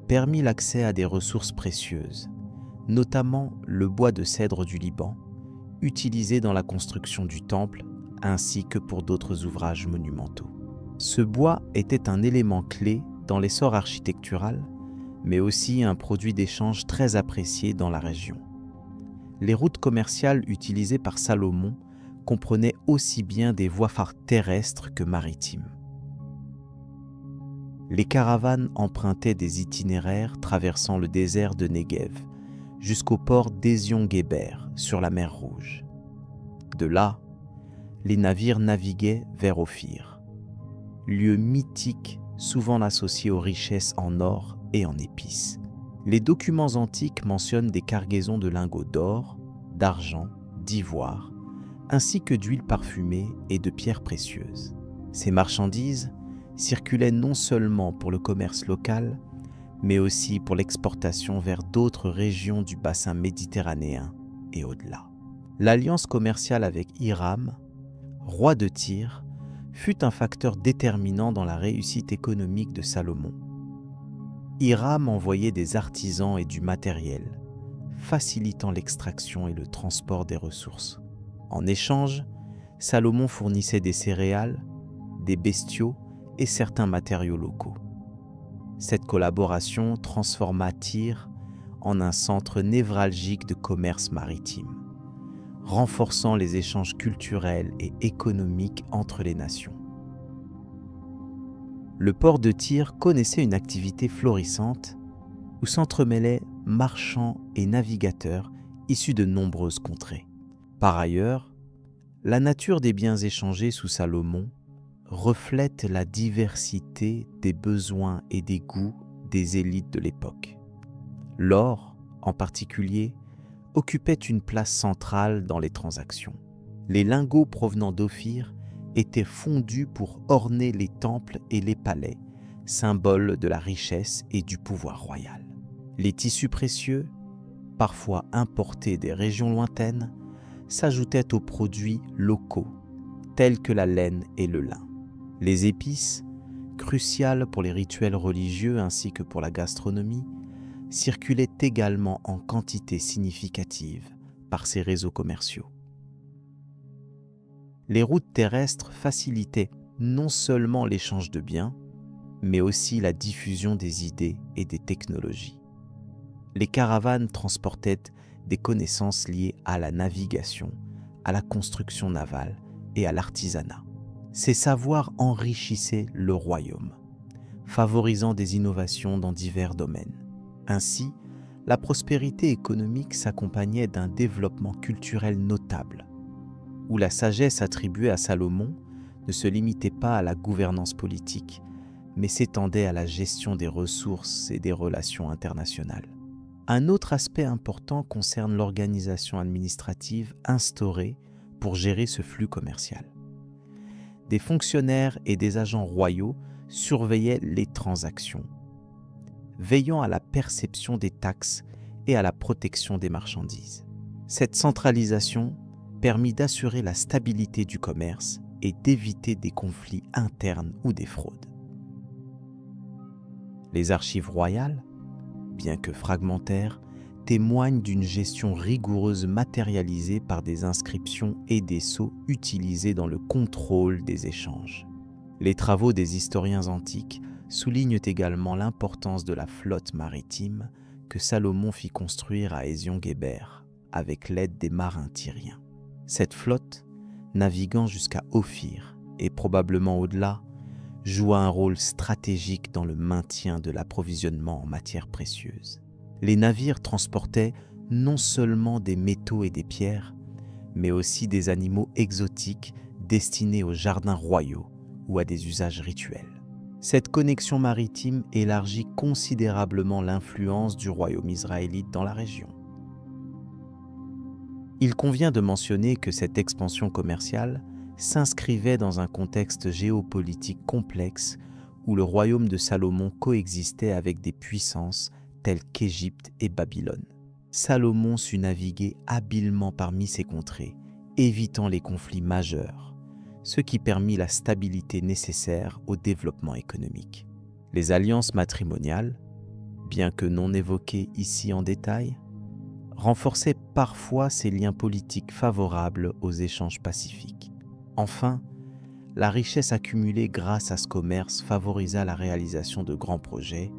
permit l'accès à des ressources précieuses, notamment le bois de cèdre du Liban, utilisé dans la construction du temple ainsi que pour d'autres ouvrages monumentaux. Ce bois était un élément clé dans l'essor architectural, mais aussi un produit d'échange très apprécié dans la région. Les routes commerciales utilisées par Salomon comprenaient aussi bien des voies terrestres que maritimes. Les caravanes empruntaient des itinéraires traversant le désert de Negev jusqu'au port d'Ezion-Guéber, sur la mer Rouge. De là, les navires naviguaient vers Ophir, lieu mythique souvent associé aux richesses en or et en épices. Les documents antiques mentionnent des cargaisons de lingots d'or, d'argent, d'ivoire, ainsi que d'huile parfumée et de pierres précieuses. Ces marchandises circulaient non seulement pour le commerce local, mais aussi pour l'exportation vers d'autres régions du bassin méditerranéen et au-delà. L'alliance commerciale avec Hiram, roi de Tyr, fut un facteur déterminant dans la réussite économique de Salomon. Hiram envoyait des artisans et du matériel, facilitant l'extraction et le transport des ressources. En échange, Salomon fournissait des céréales, des bestiaux et certains matériaux locaux. Cette collaboration transforma Tyr en un centre névralgique de commerce maritime, renforçant les échanges culturels et économiques entre les nations. Le port de Tyr connaissait une activité florissante où s'entremêlaient marchands et navigateurs issus de nombreuses contrées. Par ailleurs, la nature des biens échangés sous Salomon reflète la diversité des besoins et des goûts des élites de l'époque. L'or, en particulier, occupait une place centrale dans les transactions. Les lingots provenant d'Ophir étaient fondus pour orner les temples et les palais, symboles de la richesse et du pouvoir royal. Les tissus précieux, parfois importés des régions lointaines, s'ajoutaient aux produits locaux, tels que la laine et le lin. Les épices, cruciales pour les rituels religieux ainsi que pour la gastronomie, circulaient également en quantité significative par ces réseaux commerciaux. Les routes terrestres facilitaient non seulement l'échange de biens, mais aussi la diffusion des idées et des technologies. Les caravanes transportaient des connaissances liées à la navigation, à la construction navale et à l'artisanat. Ces savoirs enrichissaient le royaume, favorisant des innovations dans divers domaines. Ainsi, la prospérité économique s'accompagnait d'un développement culturel notable, où la sagesse attribuée à Salomon ne se limitait pas à la gouvernance politique, mais s'étendait à la gestion des ressources et des relations internationales. Un autre aspect important concerne l'organisation administrative instaurée pour gérer ce flux commercial. Des fonctionnaires et des agents royaux surveillaient les transactions, veillant à la perception des taxes et à la protection des marchandises. Cette centralisation permit d'assurer la stabilité du commerce et d'éviter des conflits internes ou des fraudes. Les archives royales, bien que fragmentaires, témoignent d'une gestion rigoureuse matérialisée par des inscriptions et des sceaux utilisés dans le contrôle des échanges. Les travaux des historiens antiques soulignent également l'importance de la flotte maritime que Salomon fit construire à Ézion-Guéber avec l'aide des marins tyriens. Cette flotte, naviguant jusqu'à Ophir et probablement au-delà, joua un rôle stratégique dans le maintien de l'approvisionnement en matières précieuses. Les navires transportaient non seulement des métaux et des pierres, mais aussi des animaux exotiques destinés aux jardins royaux ou à des usages rituels. Cette connexion maritime élargit considérablement l'influence du royaume israélite dans la région. Il convient de mentionner que cette expansion commerciale s'inscrivait dans un contexte géopolitique complexe où le royaume de Salomon coexistait avec des puissances telles qu'Égypte et Babylone. Salomon sut naviguer habilement parmi ces contrées, évitant les conflits majeurs, ce qui permit la stabilité nécessaire au développement économique. Les alliances matrimoniales, bien que non évoquées ici en détail, renforçaient parfois ces liens politiques favorables aux échanges pacifiques. Enfin, la richesse accumulée grâce à ce commerce favorisa la réalisation de grands projets,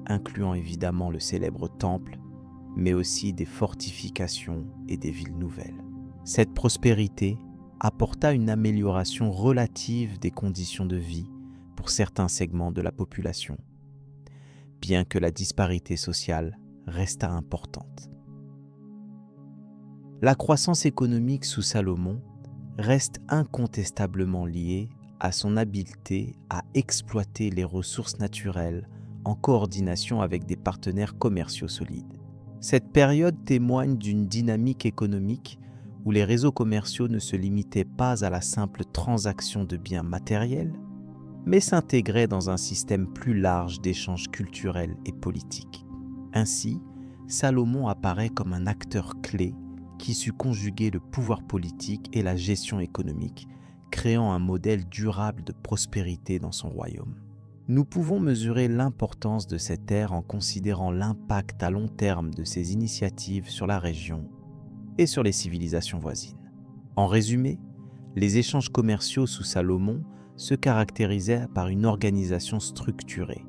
incluant évidemment le célèbre temple, mais aussi des fortifications et des villes nouvelles. Cette prospérité apporta une amélioration relative des conditions de vie pour certains segments de la population, bien que la disparité sociale resta importante. La croissance économique sous Salomon reste incontestablement liée à son habileté à exploiter les ressources naturelles en coordination avec des partenaires commerciaux solides. Cette période témoigne d'une dynamique économique où les réseaux commerciaux ne se limitaient pas à la simple transaction de biens matériels, mais s'intégraient dans un système plus large d'échanges culturels et politiques. Ainsi, Salomon apparaît comme un acteur clé qui sut conjuguer le pouvoir politique et la gestion économique, créant un modèle durable de prospérité dans son royaume. Nous pouvons mesurer l'importance de cette ère en considérant l'impact à long terme de ces initiatives sur la région et sur les civilisations voisines. En résumé, les échanges commerciaux sous Salomon se caractérisaient par une organisation structurée,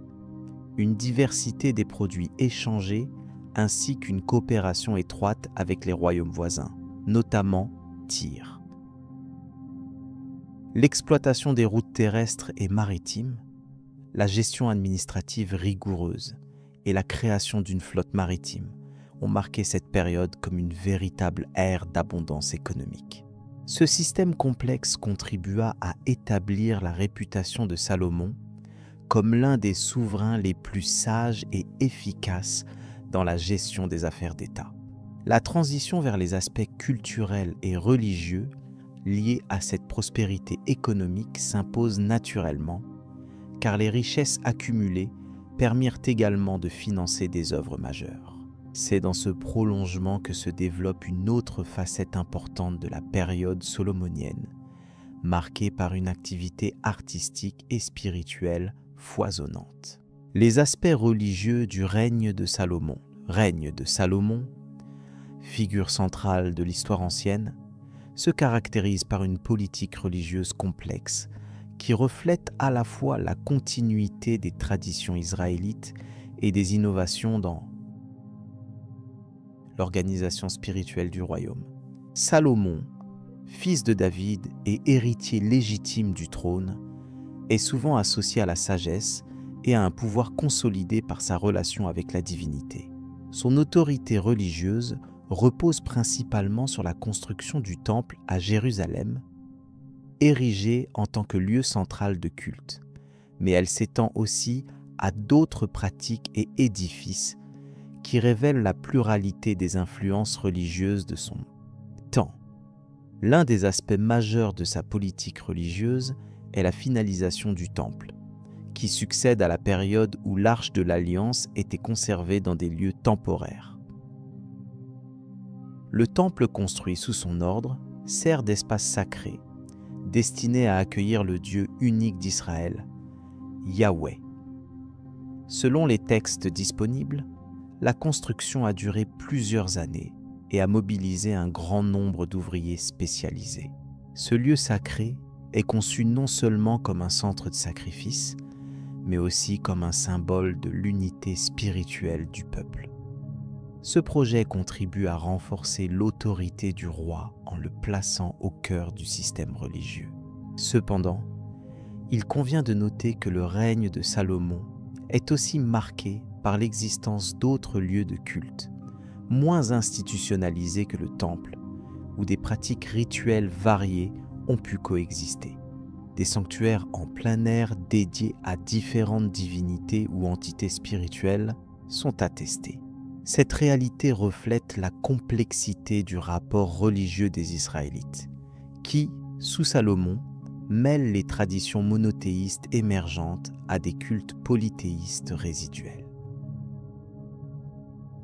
une diversité des produits échangés ainsi qu'une coopération étroite avec les royaumes voisins, notamment Tyr. L'exploitation des routes terrestres et maritimes, la gestion administrative rigoureuse et la création d'une flotte maritime ont marqué cette période comme une véritable ère d'abondance économique. Ce système complexe contribua à établir la réputation de Salomon comme l'un des souverains les plus sages et efficaces dans la gestion des affaires d'État. La transition vers les aspects culturels et religieux liés à cette prospérité économique s'impose naturellement, car les richesses accumulées permirent également de financer des œuvres majeures. C'est dans ce prolongement que se développe une autre facette importante de la période solomonienne, marquée par une activité artistique et spirituelle foisonnante. Les aspects religieux du règne de Salomon, figure centrale de l'histoire ancienne, se caractérisent par une politique religieuse complexe qui reflète à la fois la continuité des traditions israélites et des innovations dans l'organisation spirituelle du royaume. Salomon, fils de David et héritier légitime du trône, est souvent associé à la sagesse et à un pouvoir consolidé par sa relation avec la divinité. Son autorité religieuse repose principalement sur la construction du temple à Jérusalem, érigé en tant que lieu central de culte, mais elle s'étend aussi à d'autres pratiques et édifices qui révèlent la pluralité des influences religieuses de son temps. L'un des aspects majeurs de sa politique religieuse est la finalisation du temple, qui succède à la période où l'Arche de l'Alliance était conservée dans des lieux temporaires. Le temple construit sous son ordre sert d'espace sacré, destiné à accueillir le Dieu unique d'Israël, Yahweh. Selon les textes disponibles, la construction a duré plusieurs années et a mobilisé un grand nombre d'ouvriers spécialisés. Ce lieu sacré est conçu non seulement comme un centre de sacrifice, mais aussi comme un symbole de l'unité spirituelle du peuple. Ce projet contribue à renforcer l'autorité du roi en le plaçant au cœur du système religieux. Cependant, il convient de noter que le règne de Salomon est aussi marqué par l'existence d'autres lieux de culte, moins institutionnalisés que le temple, où des pratiques rituelles variées ont pu coexister. Des sanctuaires en plein air dédiés à différentes divinités ou entités spirituelles sont attestés. Cette réalité reflète la complexité du rapport religieux des Israélites, qui, sous Salomon, mêle les traditions monothéistes émergentes à des cultes polythéistes résiduels.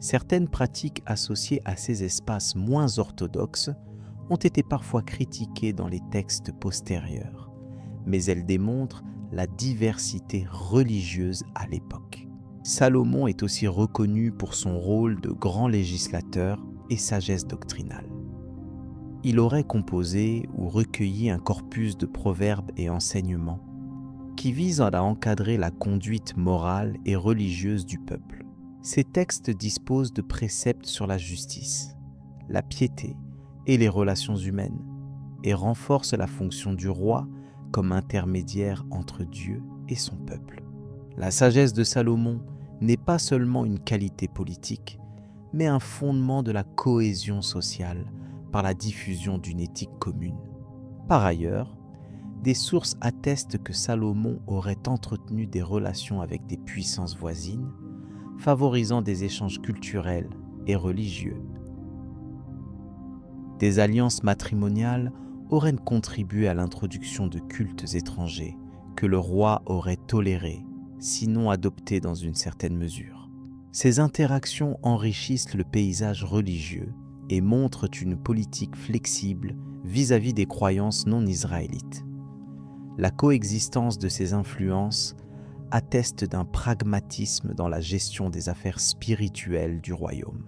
Certaines pratiques associées à ces espaces moins orthodoxes ont été parfois critiquées dans les textes postérieurs, mais elles démontrent la diversité religieuse à l'époque. Salomon est aussi reconnu pour son rôle de grand législateur et sagesse doctrinale. Il aurait composé ou recueilli un corpus de proverbes et enseignements qui visent à encadrer la conduite morale et religieuse du peuple. Ces textes disposent de préceptes sur la justice, la piété et les relations humaines et renforcent la fonction du roi comme intermédiaire entre Dieu et son peuple. La sagesse de Salomon n'est pas seulement une qualité politique, mais un fondement de la cohésion sociale par la diffusion d'une éthique commune. Par ailleurs, des sources attestent que Salomon aurait entretenu des relations avec des puissances voisines, favorisant des échanges culturels et religieux. Des alliances matrimoniales auraient contribué à l'introduction de cultes étrangers que le roi aurait tolérés, sinon adoptés dans une certaine mesure. Ces interactions enrichissent le paysage religieux et montrent une politique flexible vis-à-vis des croyances non israélites. La coexistence de ces influences atteste d'un pragmatisme dans la gestion des affaires spirituelles du royaume.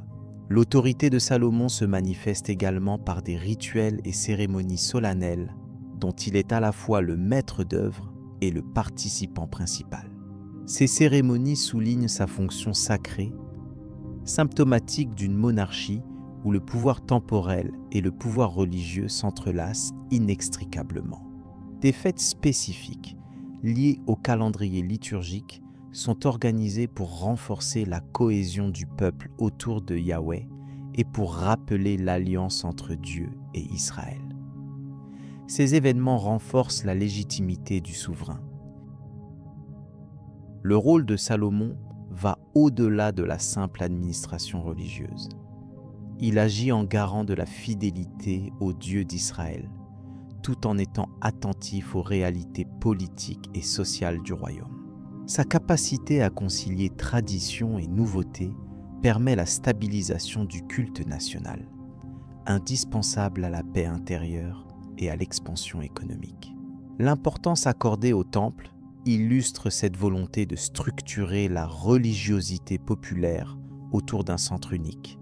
L'autorité de Salomon se manifeste également par des rituels et cérémonies solennelles dont il est à la fois le maître d'œuvre et le participant principal. Ces cérémonies soulignent sa fonction sacrée, symptomatique d'une monarchie où le pouvoir temporel et le pouvoir religieux s'entrelacent inextricablement. Des fêtes spécifiques liées au calendrier liturgique sont organisées pour renforcer la cohésion du peuple autour de Yahweh et pour rappeler l'alliance entre Dieu et Israël. Ces événements renforcent la légitimité du souverain. Le rôle de Salomon va au-delà de la simple administration religieuse. Il agit en garant de la fidélité au Dieu d'Israël, tout en étant attentif aux réalités politiques et sociales du royaume. Sa capacité à concilier tradition et nouveauté permet la stabilisation du culte national, indispensable à la paix intérieure et à l'expansion économique. L'importance accordée au temple illustre cette volonté de structurer la religiosité populaire autour d'un centre unique,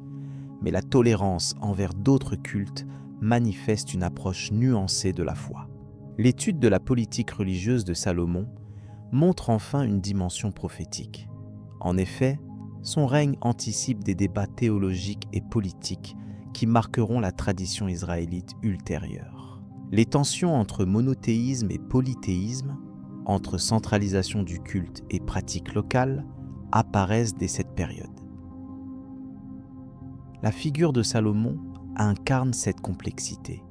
mais la tolérance envers d'autres cultes manifeste une approche nuancée de la foi. L'étude de la politique religieuse de Salomon montre enfin une dimension prophétique. En effet, son règne anticipe des débats théologiques et politiques qui marqueront la tradition israélite ultérieure. Les tensions entre monothéisme et polythéisme, entre centralisation du culte et pratiques locales, apparaissent dès cette période. La figure de Salomon incarne cette complexité,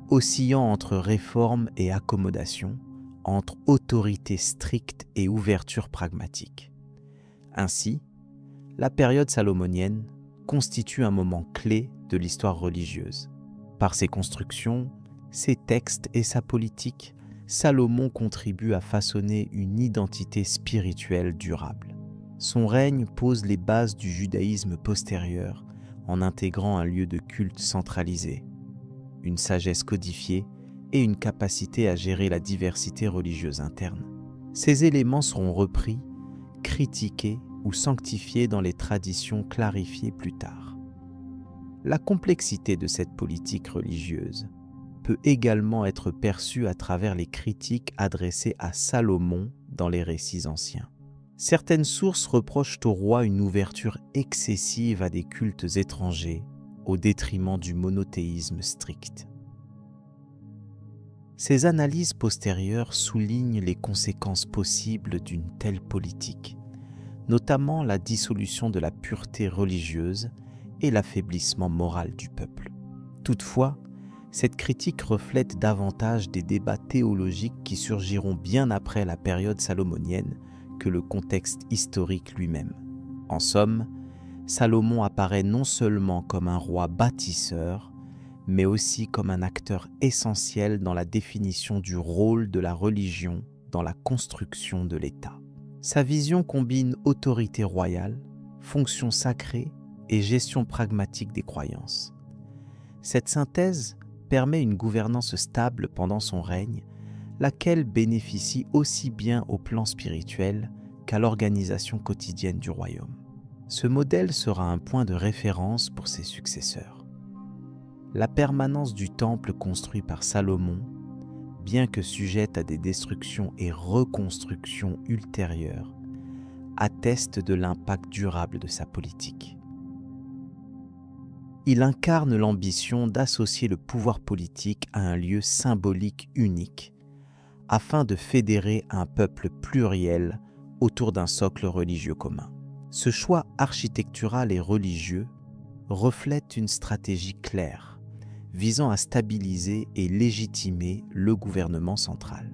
oscillant entre réforme et accommodation, entre autorité stricte et ouverture pragmatique. Ainsi, la période salomonienne constitue un moment clé de l'histoire religieuse. Par ses constructions, ses textes et sa politique, Salomon contribue à façonner une identité spirituelle durable. Son règne pose les bases du judaïsme postérieur en intégrant un lieu de culte centralisé, une sagesse codifiée et une capacité à gérer la diversité religieuse interne. Ces éléments seront repris, critiqués ou sanctifiés dans les traditions clarifiées plus tard. La complexité de cette politique religieuse peut également être perçue à travers les critiques adressées à Salomon dans les récits anciens. Certaines sources reprochent au roi une ouverture excessive à des cultes étrangers au détriment du monothéisme strict. Ces analyses postérieures soulignent les conséquences possibles d'une telle politique, notamment la dissolution de la pureté religieuse et l'affaiblissement moral du peuple. Toutefois, cette critique reflète davantage des débats théologiques qui surgiront bien après la période salomonienne que le contexte historique lui-même. En somme, Salomon apparaît non seulement comme un roi bâtisseur, mais aussi comme un acteur essentiel dans la définition du rôle de la religion dans la construction de l'État. Sa vision combine autorité royale, fonction sacrée et gestion pragmatique des croyances. Cette synthèse permet une gouvernance stable pendant son règne, laquelle bénéficie aussi bien au plan spirituel qu'à l'organisation quotidienne du royaume. Ce modèle sera un point de référence pour ses successeurs. La permanence du temple construit par Salomon, bien que sujette à des destructions et reconstructions ultérieures, atteste de l'impact durable de sa politique. Il incarne l'ambition d'associer le pouvoir politique à un lieu symbolique unique, afin de fédérer un peuple pluriel autour d'un socle religieux commun. Ce choix architectural et religieux reflète une stratégie claire, visant à stabiliser et légitimer le gouvernement central.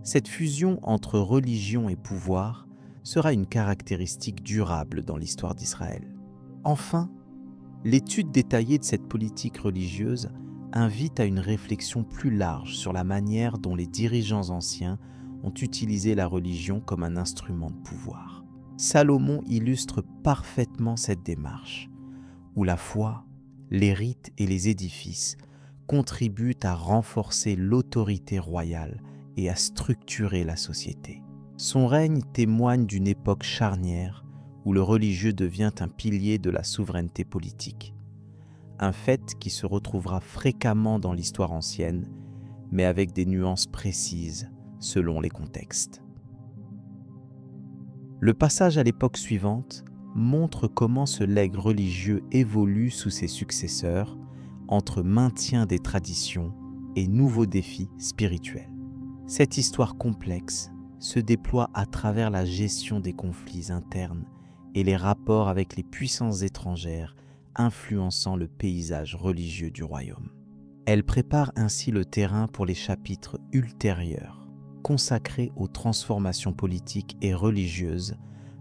Cette fusion entre religion et pouvoir sera une caractéristique durable dans l'histoire d'Israël. Enfin, l'étude détaillée de cette politique religieuse invite à une réflexion plus large sur la manière dont les dirigeants anciens ont utilisé la religion comme un instrument de pouvoir. Salomon illustre parfaitement cette démarche, où la foi, les rites et les édifices contribuent à renforcer l'autorité royale et à structurer la société. Son règne témoigne d'une époque charnière où le religieux devient un pilier de la souveraineté politique. Un fait qui se retrouvera fréquemment dans l'histoire ancienne, mais avec des nuances précises selon les contextes. Le passage à l'époque suivante montre comment ce legs religieux évolue sous ses successeurs entre maintien des traditions et nouveaux défis spirituels. Cette histoire complexe se déploie à travers la gestion des conflits internes et les rapports avec les puissances étrangères influençant le paysage religieux du royaume. Elle prépare ainsi le terrain pour les chapitres ultérieurs, consacrés aux transformations politiques et religieuses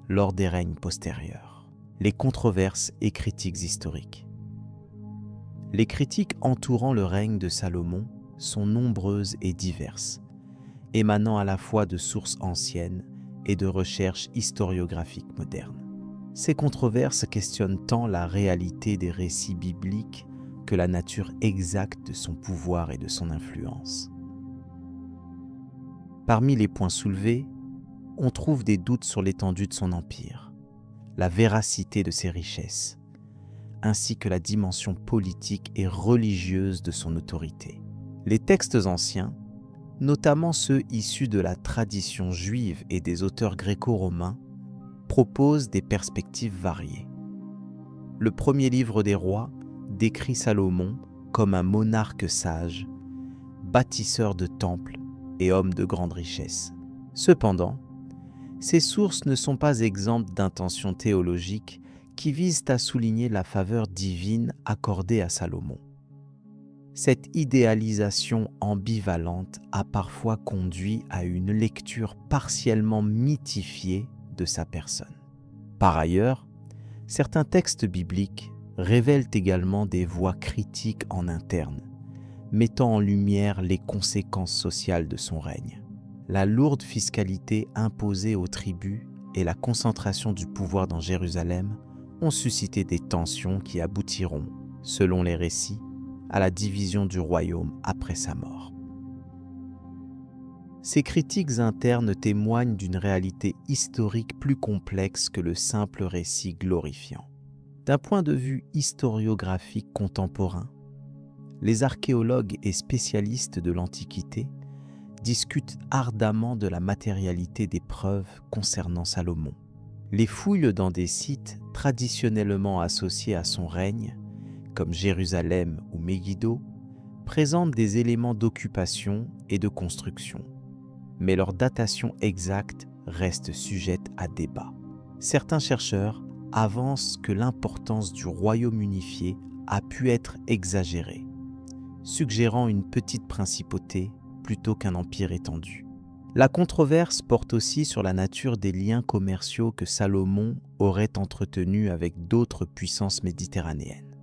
lors des règnes postérieurs. Les controverses et critiques historiques. Les critiques entourant le règne de Salomon sont nombreuses et diverses, émanant à la fois de sources anciennes et de recherches historiographiques modernes. Ces controverses questionnent tant la réalité des récits bibliques que la nature exacte de son pouvoir et de son influence. Parmi les points soulevés, on trouve des doutes sur l'étendue de son empire, la véracité de ses richesses, ainsi que la dimension politique et religieuse de son autorité. Les textes anciens, notamment ceux issus de la tradition juive et des auteurs gréco-romains, proposent des perspectives variées. Le premier livre des rois décrit Salomon comme un monarque sage, bâtisseur de temples et homme de grande richesse. Cependant, ces sources ne sont pas exemptes d'intentions théologiques qui visent à souligner la faveur divine accordée à Salomon. Cette idéalisation ambivalente a parfois conduit à une lecture partiellement mythifiée de sa personne. Par ailleurs, certains textes bibliques révèlent également des voix critiques en interne, mettant en lumière les conséquences sociales de son règne. La lourde fiscalité imposée aux tribus et la concentration du pouvoir dans Jérusalem ont suscité des tensions qui aboutiront, selon les récits, à la division du royaume après sa mort. Ces critiques internes témoignent d'une réalité historique plus complexe que le simple récit glorifiant. D'un point de vue historiographique contemporain, les archéologues et spécialistes de l'Antiquité discutent ardemment de la matérialité des preuves concernant Salomon. Les fouilles dans des sites traditionnellement associés à son règne, comme Jérusalem ou Megiddo, présentent des éléments d'occupation et de construction, mais leur datation exacte reste sujette à débat. Certains chercheurs avancent que l'importance du royaume unifié a pu être exagérée, suggérant une petite principauté plutôt qu'un empire étendu. La controverse porte aussi sur la nature des liens commerciaux que Salomon aurait entretenus avec d'autres puissances méditerranéennes.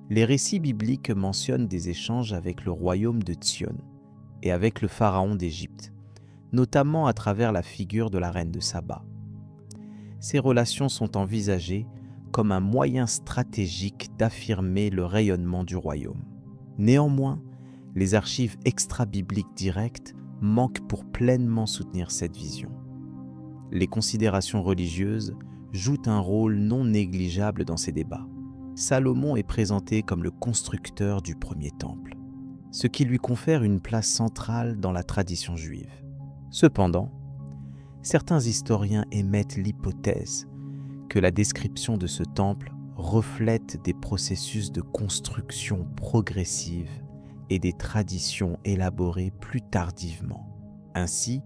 Les récits bibliques mentionnent des échanges avec le royaume de Tsion et avec le pharaon d'Égypte, notamment à travers la figure de la reine de Saba. Ces relations sont envisagées comme un moyen stratégique d'affirmer le rayonnement du royaume. Néanmoins, les archives extra-bibliques directes manquent pour pleinement soutenir cette vision. Les considérations religieuses jouent un rôle non négligeable dans ces débats. Salomon est présenté comme le constructeur du premier temple, ce qui lui confère une place centrale dans la tradition juive. Cependant, certains historiens émettent l'hypothèse que la description de ce temple reflète des processus de construction progressive et des traditions élaborées plus tardivement. Ainsi,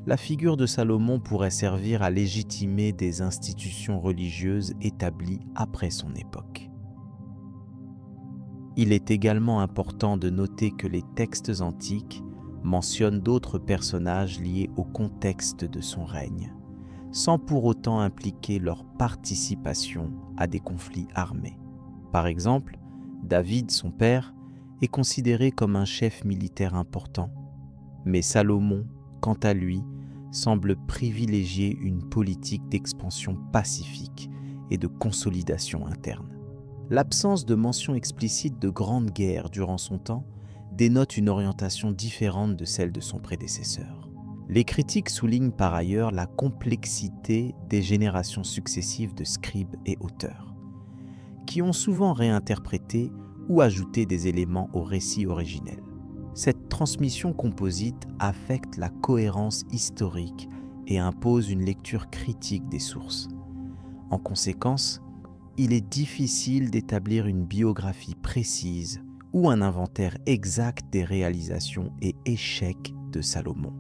la figure de Salomon pourrait servir à légitimer des institutions religieuses établies après son époque. Il est également important de noter que les textes antiques mentionnent d'autres personnages liés au contexte de son règne, sans pour autant impliquer leur participation à des conflits armés. Par exemple, David, son père, est considéré comme un chef militaire important, mais Salomon, quant à lui, semble privilégier une politique d'expansion pacifique et de consolidation interne. L'absence de mention explicite de grandes guerres durant son temps dénote une orientation différente de celle de son prédécesseur. Les critiques soulignent par ailleurs la complexité des générations successives de scribes et auteurs, qui ont souvent réinterprété ou ajouté des éléments au récit originel. Cette transmission composite affecte la cohérence historique et impose une lecture critique des sources. En conséquence, il est difficile d'établir une biographie précise ou un inventaire exact des réalisations et échecs de Salomon.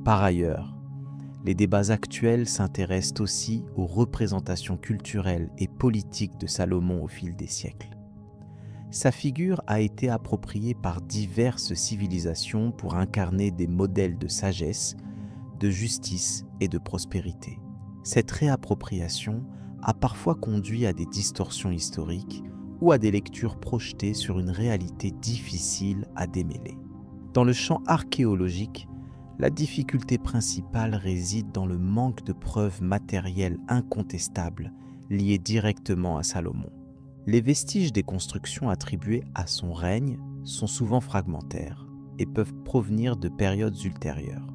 Par ailleurs, les débats actuels s'intéressent aussi aux représentations culturelles et politiques de Salomon au fil des siècles. Sa figure a été appropriée par diverses civilisations pour incarner des modèles de sagesse, de justice et de prospérité. Cette réappropriation a parfois conduit à des distorsions historiques ou à des lectures projetées sur une réalité difficile à démêler. Dans le champ archéologique, la difficulté principale réside dans le manque de preuves matérielles incontestables liées directement à Salomon. Les vestiges des constructions attribuées à son règne sont souvent fragmentaires et peuvent provenir de périodes ultérieures.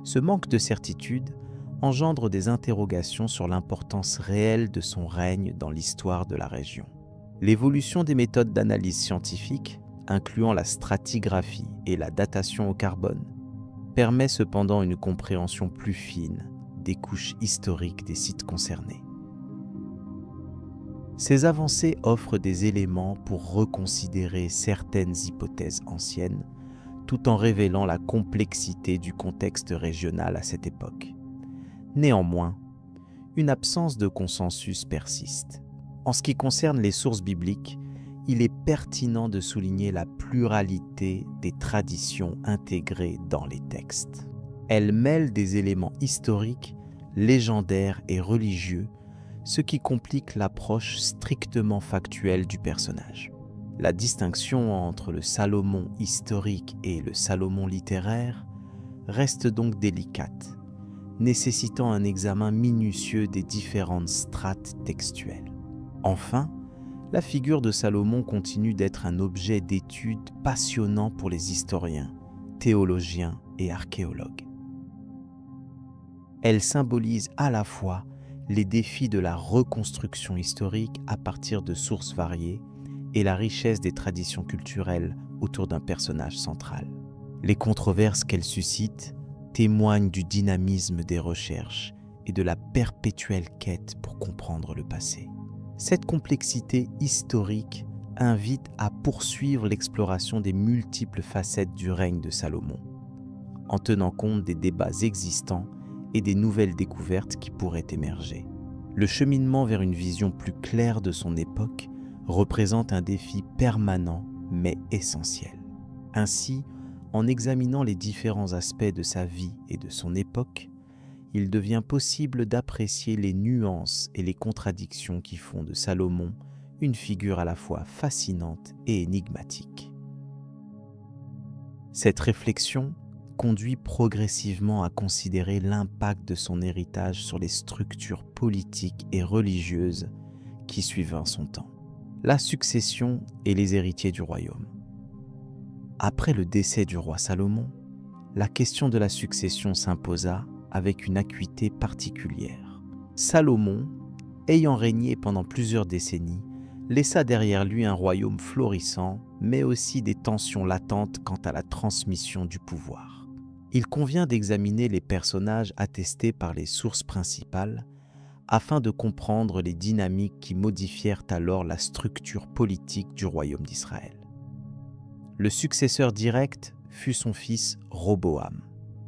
Ce manque de certitude engendre des interrogations sur l'importance réelle de son règne dans l'histoire de la région. L'évolution des méthodes d'analyse scientifique, incluant la stratigraphie et la datation au carbone, permet cependant une compréhension plus fine des couches historiques des sites concernés. Ces avancées offrent des éléments pour reconsidérer certaines hypothèses anciennes, tout en révélant la complexité du contexte régional à cette époque. Néanmoins, une absence de consensus persiste. En ce qui concerne les sources bibliques, il est pertinent de souligner la pluralité des traditions intégrées dans les textes. Elles mêlent des éléments historiques, légendaires et religieux, ce qui complique l'approche strictement factuelle du personnage. La distinction entre le Salomon historique et le Salomon littéraire reste donc délicate, nécessitant un examen minutieux des différentes strates textuelles. Enfin, la figure de Salomon continue d'être un objet d'étude passionnant pour les historiens, théologiens et archéologues. Elle symbolise à la fois les défis de la reconstruction historique à partir de sources variées et la richesse des traditions culturelles autour d'un personnage central. Les controverses qu'elle suscite témoignent du dynamisme des recherches et de la perpétuelle quête pour comprendre le passé. Cette complexité historique invite à poursuivre l'exploration des multiples facettes du règne de Salomon, en tenant compte des débats existants et des nouvelles découvertes qui pourraient émerger. Le cheminement vers une vision plus claire de son époque représente un défi permanent mais essentiel. Ainsi, en examinant les différents aspects de sa vie et de son époque, il devient possible d'apprécier les nuances et les contradictions qui font de Salomon une figure à la fois fascinante et énigmatique. Cette réflexion conduit progressivement à considérer l'impact de son héritage sur les structures politiques et religieuses qui suivirent son temps. La succession et les héritiers du royaume. Après le décès du roi Salomon, la question de la succession s'imposa avec une acuité particulière. Salomon, ayant régné pendant plusieurs décennies, laissa derrière lui un royaume florissant, mais aussi des tensions latentes quant à la transmission du pouvoir. Il convient d'examiner les personnages attestés par les sources principales afin de comprendre les dynamiques qui modifièrent alors la structure politique du royaume d'Israël. Le successeur direct fut son fils Roboam.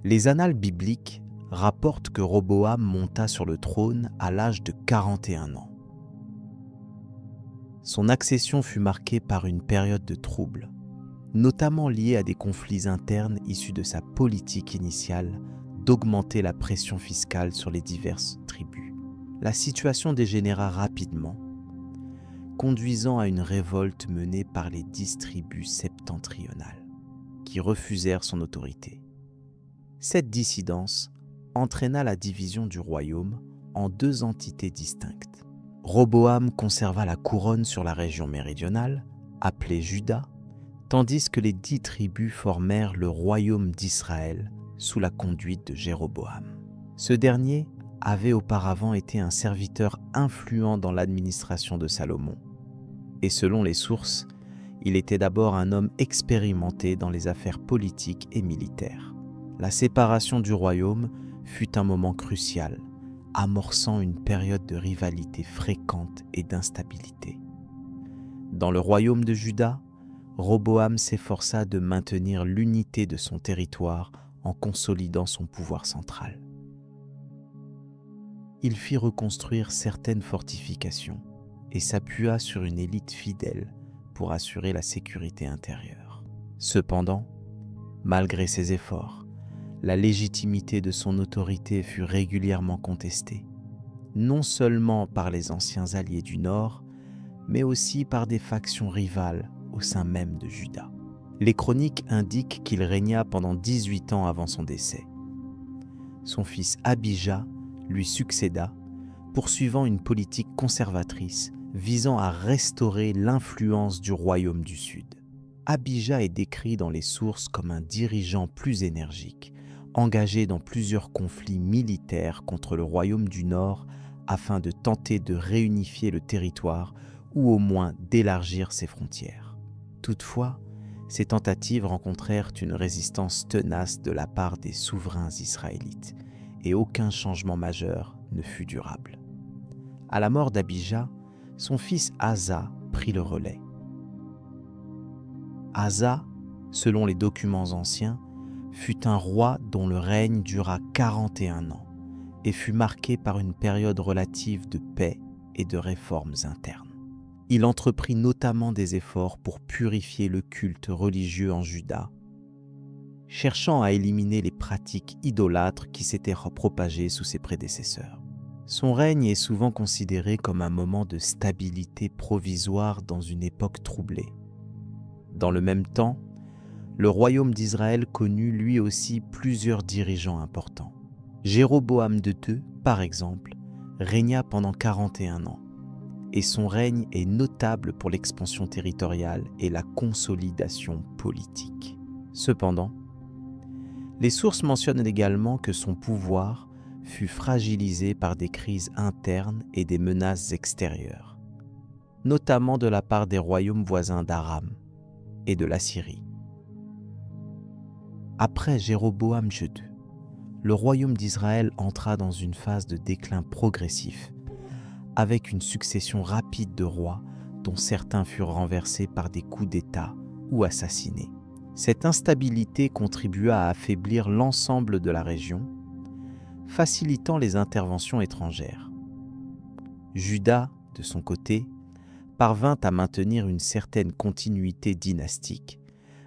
Les annales bibliques rapportent que Roboam monta sur le trône à l'âge de 41 ans. Son accession fut marquée par une période de troubles, notamment liée à des conflits internes issus de sa politique initiale d'augmenter la pression fiscale sur les diverses tribus. La situation dégénéra rapidement, conduisant à une révolte menée par les 10 tribus septentrionales, qui refusèrent son autorité. Cette dissidence entraîna la division du royaume en 2 entités distinctes. Roboam conserva la couronne sur la région méridionale, appelée Juda, tandis que les 10 tribus formèrent le royaume d'Israël sous la conduite de Jéroboam. Ce dernier avait auparavant été un serviteur influent dans l'administration de Salomon. Et selon les sources, il était d'abord un homme expérimenté dans les affaires politiques et militaires. La séparation du royaume fut un moment crucial, amorçant une période de rivalité fréquente et d'instabilité. Dans le royaume de Juda, Roboam s'efforça de maintenir l'unité de son territoire en consolidant son pouvoir central. Il fit reconstruire certaines fortifications et s'appuya sur une élite fidèle pour assurer la sécurité intérieure. Cependant, malgré ses efforts, la légitimité de son autorité fut régulièrement contestée, non seulement par les anciens alliés du Nord, mais aussi par des factions rivales au sein même de Juda. Les chroniques indiquent qu'il régna pendant 18 ans avant son décès. Son fils Abijah lui succéda, poursuivant une politique conservatrice visant à restaurer l'influence du royaume du Sud. Abijah est décrit dans les sources comme un dirigeant plus énergique, engagé dans plusieurs conflits militaires contre le royaume du Nord afin de tenter de réunifier le territoire ou au moins d'élargir ses frontières. Toutefois, ces tentatives rencontrèrent une résistance tenace de la part des souverains israélites et aucun changement majeur ne fut durable. À la mort d'Abijah, son fils Asa prit le relais. Asa, selon les documents anciens, fut un roi dont le règne dura 41 ans et fut marqué par une période relative de paix et de réformes internes. Il entreprit notamment des efforts pour purifier le culte religieux en Juda, cherchant à éliminer les pratiques idolâtres qui s'étaient propagées sous ses prédécesseurs. Son règne est souvent considéré comme un moment de stabilité provisoire dans une époque troublée. Dans le même temps, le royaume d'Israël connut lui aussi plusieurs dirigeants importants. Jéroboam II, par exemple, régna pendant 41 ans, et son règne est notable pour l'expansion territoriale et la consolidation politique. Cependant, les sources mentionnent également que son pouvoir fut fragilisé par des crises internes et des menaces extérieures, notamment de la part des royaumes voisins d'Aram et de l'Assyrie. Après Jéroboam II, le royaume d'Israël entra dans une phase de déclin progressif, avec une succession rapide de rois dont certains furent renversés par des coups d'État ou assassinés. Cette instabilité contribua à affaiblir l'ensemble de la région, facilitant les interventions étrangères. Juda, de son côté, parvint à maintenir une certaine continuité dynastique,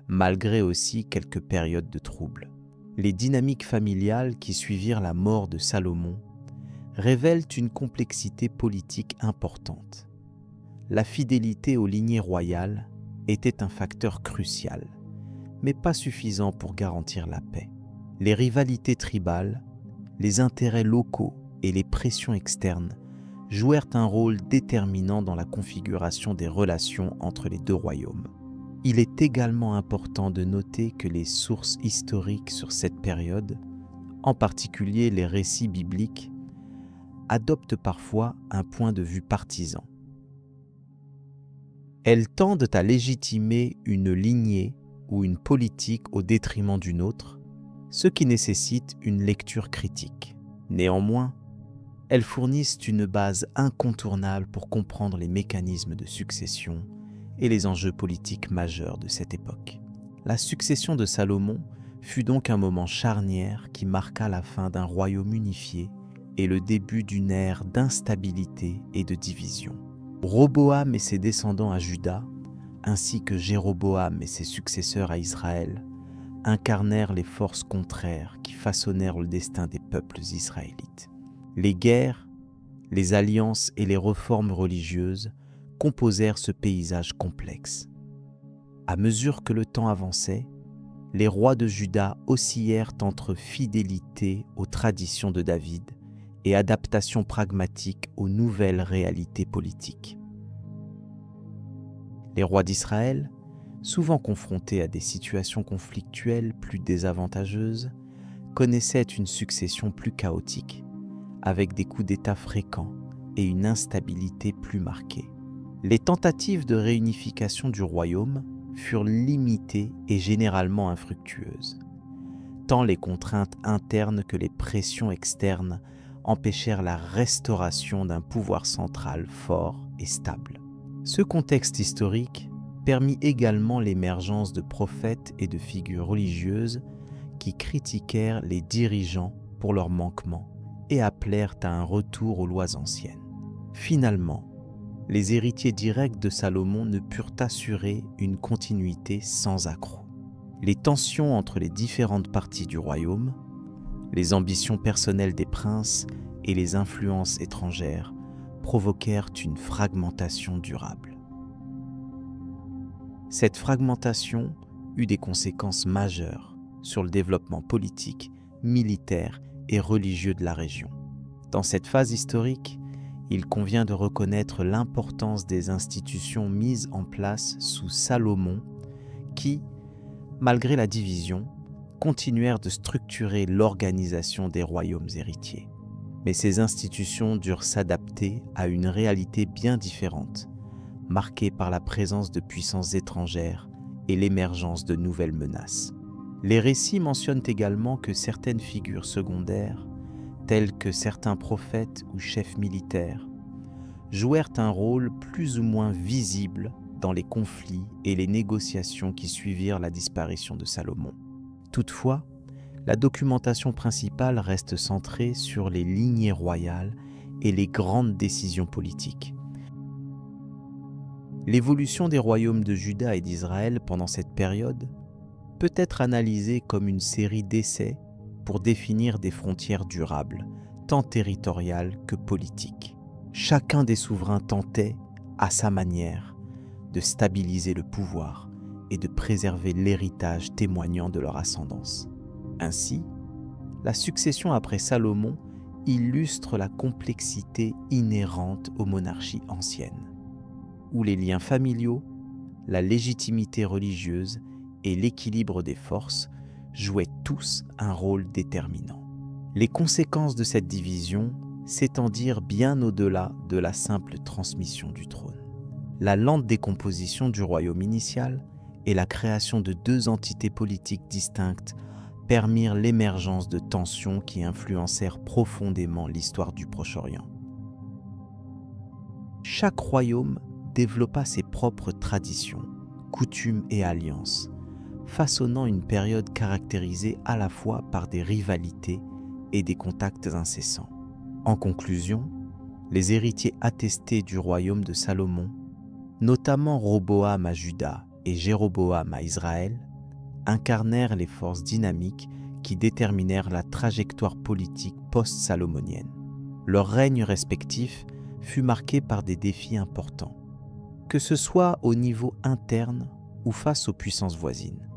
malgré aussi quelques périodes de troubles. Les dynamiques familiales qui suivirent la mort de Salomon révèlent une complexité politique importante. La fidélité aux lignées royales était un facteur crucial, mais pas suffisant pour garantir la paix. Les rivalités tribales, les intérêts locaux et les pressions externes jouèrent un rôle déterminant dans la configuration des relations entre les deux royaumes. Il est également important de noter que les sources historiques sur cette période, en particulier les récits bibliques, adoptent parfois un point de vue partisan. Elles tendent à légitimer une lignée ou une politique au détriment d'une autre, ce qui nécessite une lecture critique. Néanmoins, elles fournissent une base incontournable pour comprendre les mécanismes de succession et les enjeux politiques majeurs de cette époque. La succession de Salomon fut donc un moment charnière qui marqua la fin d'un royaume unifié et le début d'une ère d'instabilité et de division. Roboam et ses descendants à Juda, ainsi que Jéroboam et ses successeurs à Israël, incarnèrent les forces contraires qui façonnèrent le destin des peuples israélites. Les guerres, les alliances et les réformes religieuses composèrent ce paysage complexe. À mesure que le temps avançait, les rois de Juda oscillèrent entre fidélité aux traditions de David et adaptation pragmatique aux nouvelles réalités politiques. Les rois d'Israël, souvent confrontés à des situations conflictuelles plus désavantageuses, connaissaient une succession plus chaotique, avec des coups d'État fréquents et une instabilité plus marquée. Les tentatives de réunification du royaume furent limitées et généralement infructueuses, tant les contraintes internes que les pressions externes empêchèrent la restauration d'un pouvoir central fort et stable. Ce contexte historique permit également l'émergence de prophètes et de figures religieuses qui critiquèrent les dirigeants pour leurs manquements et appelèrent à un retour aux lois anciennes. Finalement, les héritiers directs de Salomon ne purent assurer une continuité sans accroc. Les tensions entre les différentes parties du royaume, les ambitions personnelles des princes et les influences étrangères provoquèrent une fragmentation durable. Cette fragmentation eut des conséquences majeures sur le développement politique, militaire et religieux de la région. Dans cette phase historique, il convient de reconnaître l'importance des institutions mises en place sous Salomon qui, malgré la division, continuèrent de structurer l'organisation des royaumes héritiers. Mais ces institutions durent s'adapter à une réalité bien différente, marquée par la présence de puissances étrangères et l'émergence de nouvelles menaces. Les récits mentionnent également que certaines figures secondaires, tels que certains prophètes ou chefs militaires, jouèrent un rôle plus ou moins visible dans les conflits et les négociations qui suivirent la disparition de Salomon. Toutefois, la documentation principale reste centrée sur les lignées royales et les grandes décisions politiques. L'évolution des royaumes de Juda et d'Israël pendant cette période peut être analysée comme une série d'essais pour définir des frontières durables, tant territoriales que politiques. Chacun des souverains tentait, à sa manière, de stabiliser le pouvoir et de préserver l'héritage témoignant de leur ascendance. Ainsi, la succession après Salomon illustre la complexité inhérente aux monarchies anciennes, où les liens familiaux, la légitimité religieuse et l'équilibre des forces jouaient tous un rôle déterminant. Les conséquences de cette division s'étendirent bien au-delà de la simple transmission du trône. La lente décomposition du royaume initial et la création de deux entités politiques distinctes permirent l'émergence de tensions qui influencèrent profondément l'histoire du Proche-Orient. Chaque royaume développa ses propres traditions, coutumes et alliances, façonnant une période caractérisée à la fois par des rivalités et des contacts incessants. En conclusion, les héritiers attestés du royaume de Salomon, notamment Roboam à Juda et Jéroboam à Israël, incarnèrent les forces dynamiques qui déterminèrent la trajectoire politique post-salomonienne. Leur règne respectif fut marqué par des défis importants, que ce soit au niveau interne ou face aux puissances voisines.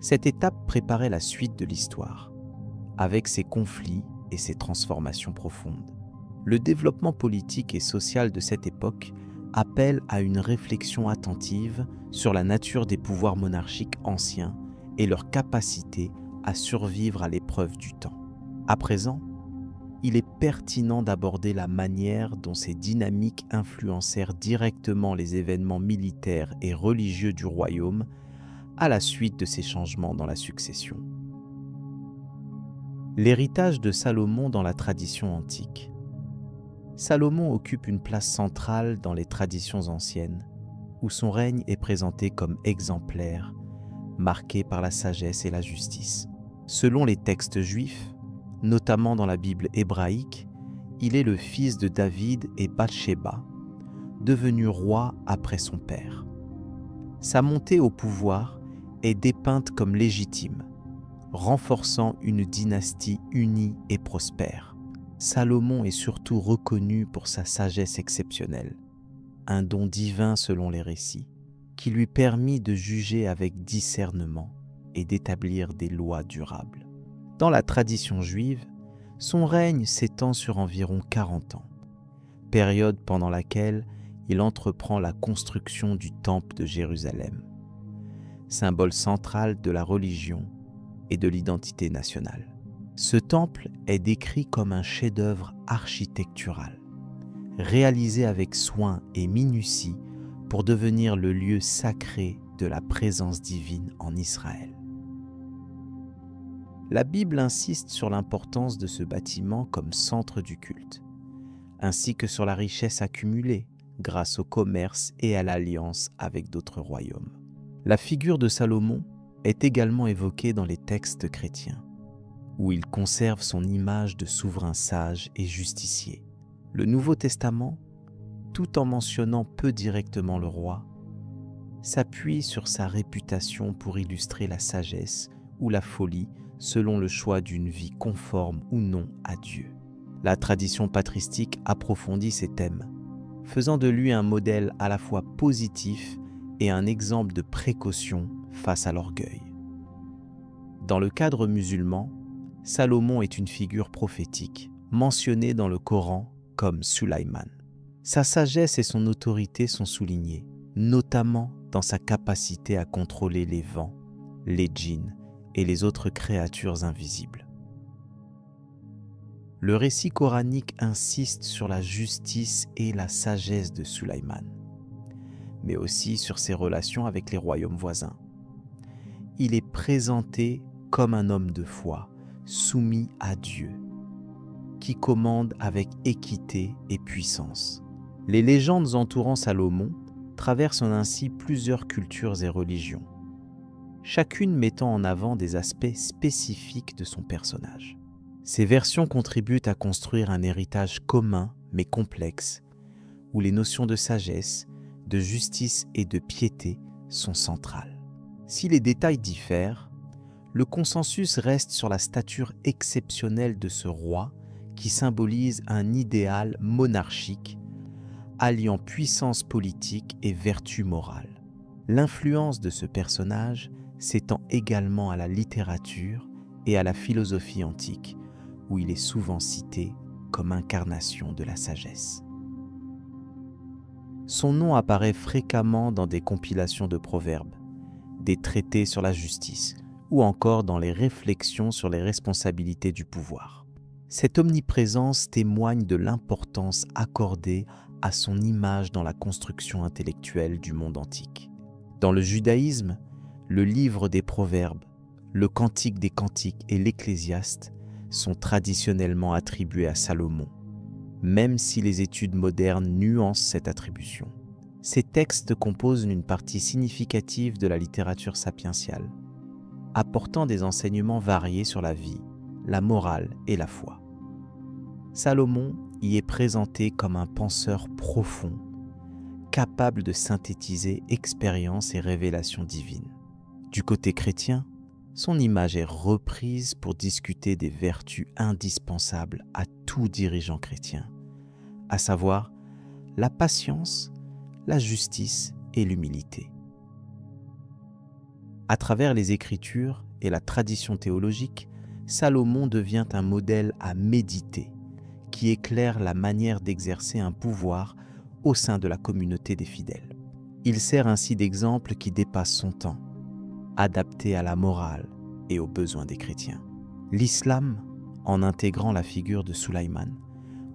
Cette étape préparait la suite de l'histoire, avec ses conflits et ses transformations profondes. Le développement politique et social de cette époque appelle à une réflexion attentive sur la nature des pouvoirs monarchiques anciens et leur capacité à survivre à l'épreuve du temps. À présent, il est pertinent d'aborder la manière dont ces dynamiques influencèrent directement les événements militaires et religieux du royaume à la suite de ces changements dans la succession. L'héritage de Salomon dans la tradition antique. Salomon occupe une place centrale dans les traditions anciennes, où son règne est présenté comme exemplaire, marqué par la sagesse et la justice. Selon les textes juifs, notamment dans la Bible hébraïque, il est le fils de David et Bathsheba, devenu roi après son père. Sa montée au pouvoir est dépeinte comme légitime, renforçant une dynastie unie et prospère. Salomon est surtout reconnu pour sa sagesse exceptionnelle, un don divin selon les récits, qui lui permit de juger avec discernement et d'établir des lois durables. Dans la tradition juive, son règne s'étend sur environ 40 ans, période pendant laquelle il entreprend la construction du Temple de Jérusalem, symbole central de la religion et de l'identité nationale. Ce temple est décrit comme un chef-d'œuvre architectural, réalisé avec soin et minutie pour devenir le lieu sacré de la présence divine en Israël. La Bible insiste sur l'importance de ce bâtiment comme centre du culte, ainsi que sur la richesse accumulée grâce au commerce et à l'alliance avec d'autres royaumes. La figure de Salomon est également évoquée dans les textes chrétiens, où il conserve son image de souverain sage et justicier. Le Nouveau Testament, tout en mentionnant peu directement le roi, s'appuie sur sa réputation pour illustrer la sagesse ou la folie selon le choix d'une vie conforme ou non à Dieu. La tradition patristique approfondit ces thèmes, faisant de lui un modèle à la fois positif et un exemple de précaution face à l'orgueil. Dans le cadre musulman, Salomon est une figure prophétique, mentionnée dans le Coran comme Sulaiman. Sa sagesse et son autorité sont soulignées, notamment dans sa capacité à contrôler les vents, les djinns et les autres créatures invisibles. Le récit coranique insiste sur la justice et la sagesse de Sulaiman, mais aussi sur ses relations avec les royaumes voisins. Il est présenté comme un homme de foi, soumis à Dieu, qui commande avec équité et puissance. Les légendes entourant Salomon traversent ainsi plusieurs cultures et religions, chacune mettant en avant des aspects spécifiques de son personnage. Ces versions contribuent à construire un héritage commun mais complexe, où les notions de sagesse, de justice et de piété sont centrales. Si les détails diffèrent, le consensus reste sur la stature exceptionnelle de ce roi qui symbolise un idéal monarchique alliant puissance politique et vertu morale. L'influence de ce personnage s'étend également à la littérature et à la philosophie antique, où il est souvent cité comme incarnation de la sagesse. Son nom apparaît fréquemment dans des compilations de proverbes, des traités sur la justice ou encore dans les réflexions sur les responsabilités du pouvoir. Cette omniprésence témoigne de l'importance accordée à son image dans la construction intellectuelle du monde antique. Dans le judaïsme, le livre des proverbes, le cantique des cantiques et l'Ecclésiaste sont traditionnellement attribués à Salomon, même si les études modernes nuancent cette attribution. Ces textes composent une partie significative de la littérature sapientiale, apportant des enseignements variés sur la vie, la morale et la foi. Salomon y est présenté comme un penseur profond, capable de synthétiser expérience et révélation divine. Du côté chrétien, son image est reprise pour discuter des vertus indispensables à tout dirigeant chrétien, à savoir la patience, la justice et l'humilité. À travers les Écritures et la tradition théologique, Salomon devient un modèle à méditer, qui éclaire la manière d'exercer un pouvoir au sein de la communauté des fidèles. Il sert ainsi d'exemple qui dépasse son temps, adapté à la morale et aux besoins des chrétiens. L'islam, en intégrant la figure de Sulaiman,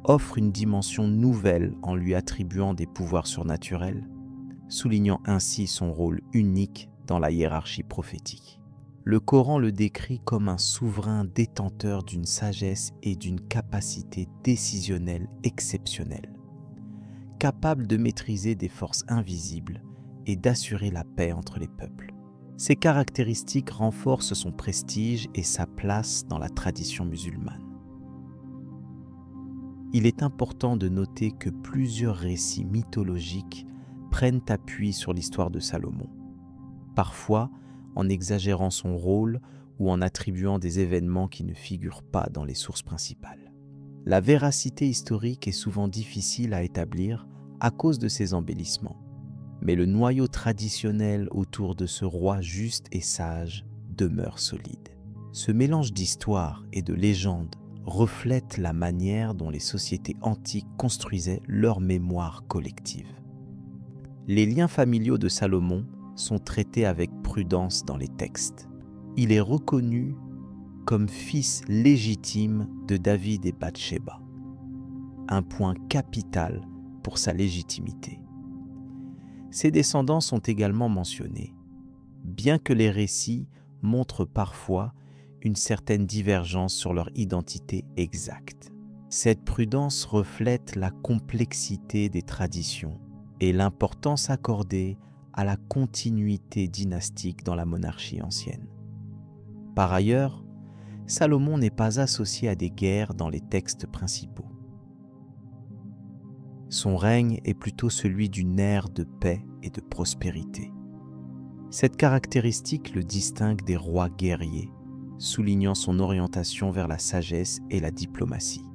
offre une dimension nouvelle en lui attribuant des pouvoirs surnaturels, soulignant ainsi son rôle unique dans la hiérarchie prophétique. Le Coran le décrit comme un souverain détenteur d'une sagesse et d'une capacité décisionnelle exceptionnelle, capable de maîtriser des forces invisibles et d'assurer la paix entre les peuples. Ces caractéristiques renforcent son prestige et sa place dans la tradition musulmane. il est important de noter que plusieurs récits mythologiques prennent appui sur l'histoire de Salomon, parfois en exagérant son rôle ou en attribuant des événements qui ne figurent pas dans les sources principales. La véracité historique est souvent difficile à établir à cause de ces embellissements, mais le noyau traditionnel autour de ce roi juste et sage demeure solide. Ce mélange d'histoire et de légende reflète la manière dont les sociétés antiques construisaient leur mémoire collective. Les liens familiaux de Salomon sont traités avec prudence dans les textes. Il est reconnu comme fils légitime de David et Bathsheba, un point capital pour sa légitimité. Ses descendants sont également mentionnés, bien que les récits montrent parfois une certaine divergence sur leur identité exacte. Cette prudence reflète la complexité des traditions et l'importance accordée à la continuité dynastique dans la monarchie ancienne. Par ailleurs, Salomon n'est pas associé à des guerres dans les textes principaux. Son règne est plutôt celui d'une ère de paix et de prospérité. Cette caractéristique le distingue des rois guerriers, soulignant son orientation vers la sagesse et la diplomatie.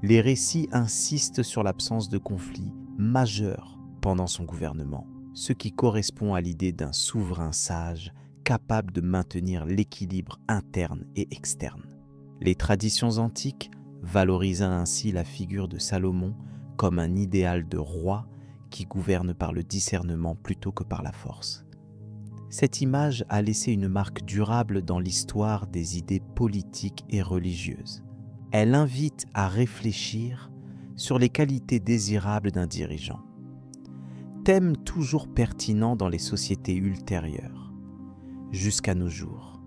Les récits insistent sur l'absence de conflits majeurs pendant son gouvernement, ce qui correspond à l'idée d'un souverain sage capable de maintenir l'équilibre interne et externe. Les traditions antiques valorisent ainsi la figure de Salomon comme un idéal de roi qui gouverne par le discernement plutôt que par la force. Cette image a laissé une marque durable dans l'histoire des idées politiques et religieuses. Elle invite à réfléchir sur les qualités désirables d'un dirigeant, thème toujours pertinent dans les sociétés ultérieures, jusqu'à nos jours.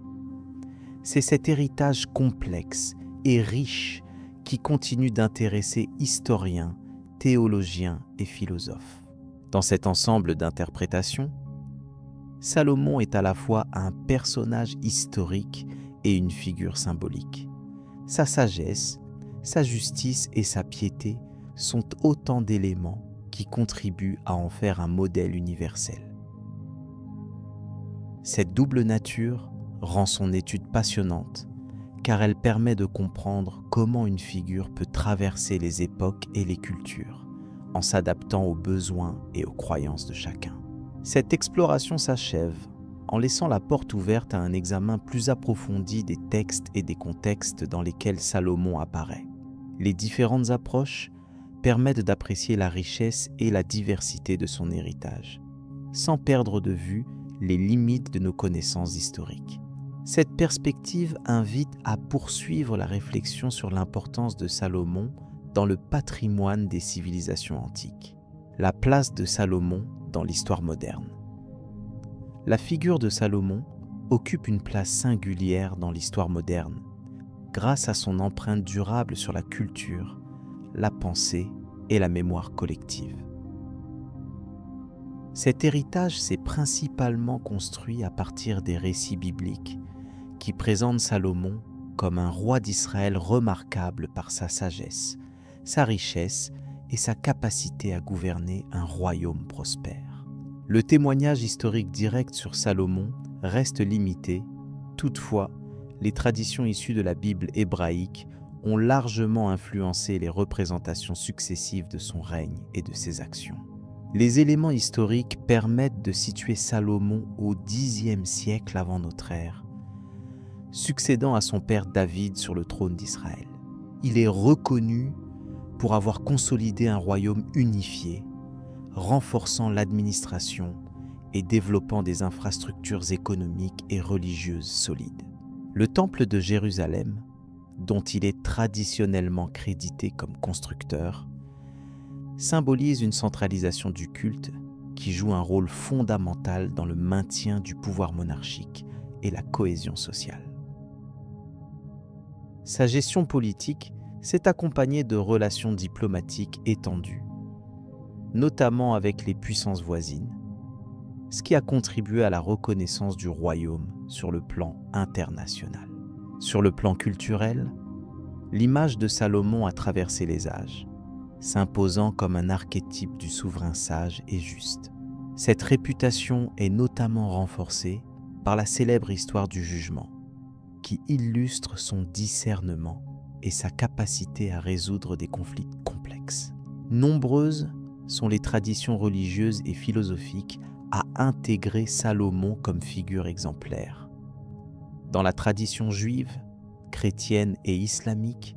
C'est cet héritage complexe et riche qui continue d'intéresser historiens, théologiens et philosophes. Dans cet ensemble d'interprétations, Salomon est à la fois un personnage historique et une figure symbolique. Sa sagesse, sa justice et sa piété sont autant d'éléments qui contribuent à en faire un modèle universel. Cette double nature rend son étude passionnante, car elle permet de comprendre comment une figure peut traverser les époques et les cultures, en s'adaptant aux besoins et aux croyances de chacun. Cette exploration s'achève en laissant la porte ouverte à un examen plus approfondi des textes et des contextes dans lesquels Salomon apparaît. Les différentes approches permettent d'apprécier la richesse et la diversité de son héritage, sans perdre de vue les limites de nos connaissances historiques. Cette perspective invite à poursuivre la réflexion sur l'importance de Salomon dans le patrimoine des civilisations antiques. La place de Salomon dans l'histoire moderne. La figure de Salomon occupe une place singulière dans l'histoire moderne, grâce à son empreinte durable sur la culture, la pensée et la mémoire collective. Cet héritage s'est principalement construit à partir des récits bibliques qui présentent Salomon comme un roi d'Israël remarquable par sa sagesse, sa richesse et sa capacité à gouverner un royaume prospère. Le témoignage historique direct sur Salomon reste limité, toutefois, les traditions issues de la Bible hébraïque ont largement influencé les représentations successives de son règne et de ses actions. Les éléments historiques permettent de situer Salomon au Xe siècle avant notre ère, succédant à son père David sur le trône d'Israël. Il est reconnu pour avoir consolidé un royaume unifié, renforçant l'administration et développant des infrastructures économiques et religieuses solides. Le temple de Jérusalem, dont il est traditionnellement crédité comme constructeur, symbolise une centralisation du culte qui joue un rôle fondamental dans le maintien du pouvoir monarchique et la cohésion sociale. Sa gestion politique s'est accompagnée de relations diplomatiques étendues, notamment avec les puissances voisines, ce qui a contribué à la reconnaissance du royaume sur le plan international. Sur le plan culturel, l'image de Salomon a traversé les âges. s'imposant comme un archétype du souverain sage et juste. Cette réputation est notamment renforcée par la célèbre histoire du jugement, qui illustre son discernement et sa capacité à résoudre des conflits complexes. Nombreuses sont les traditions religieuses et philosophiques à intégrer Salomon comme figure exemplaire. Dans la tradition juive, chrétienne et islamique,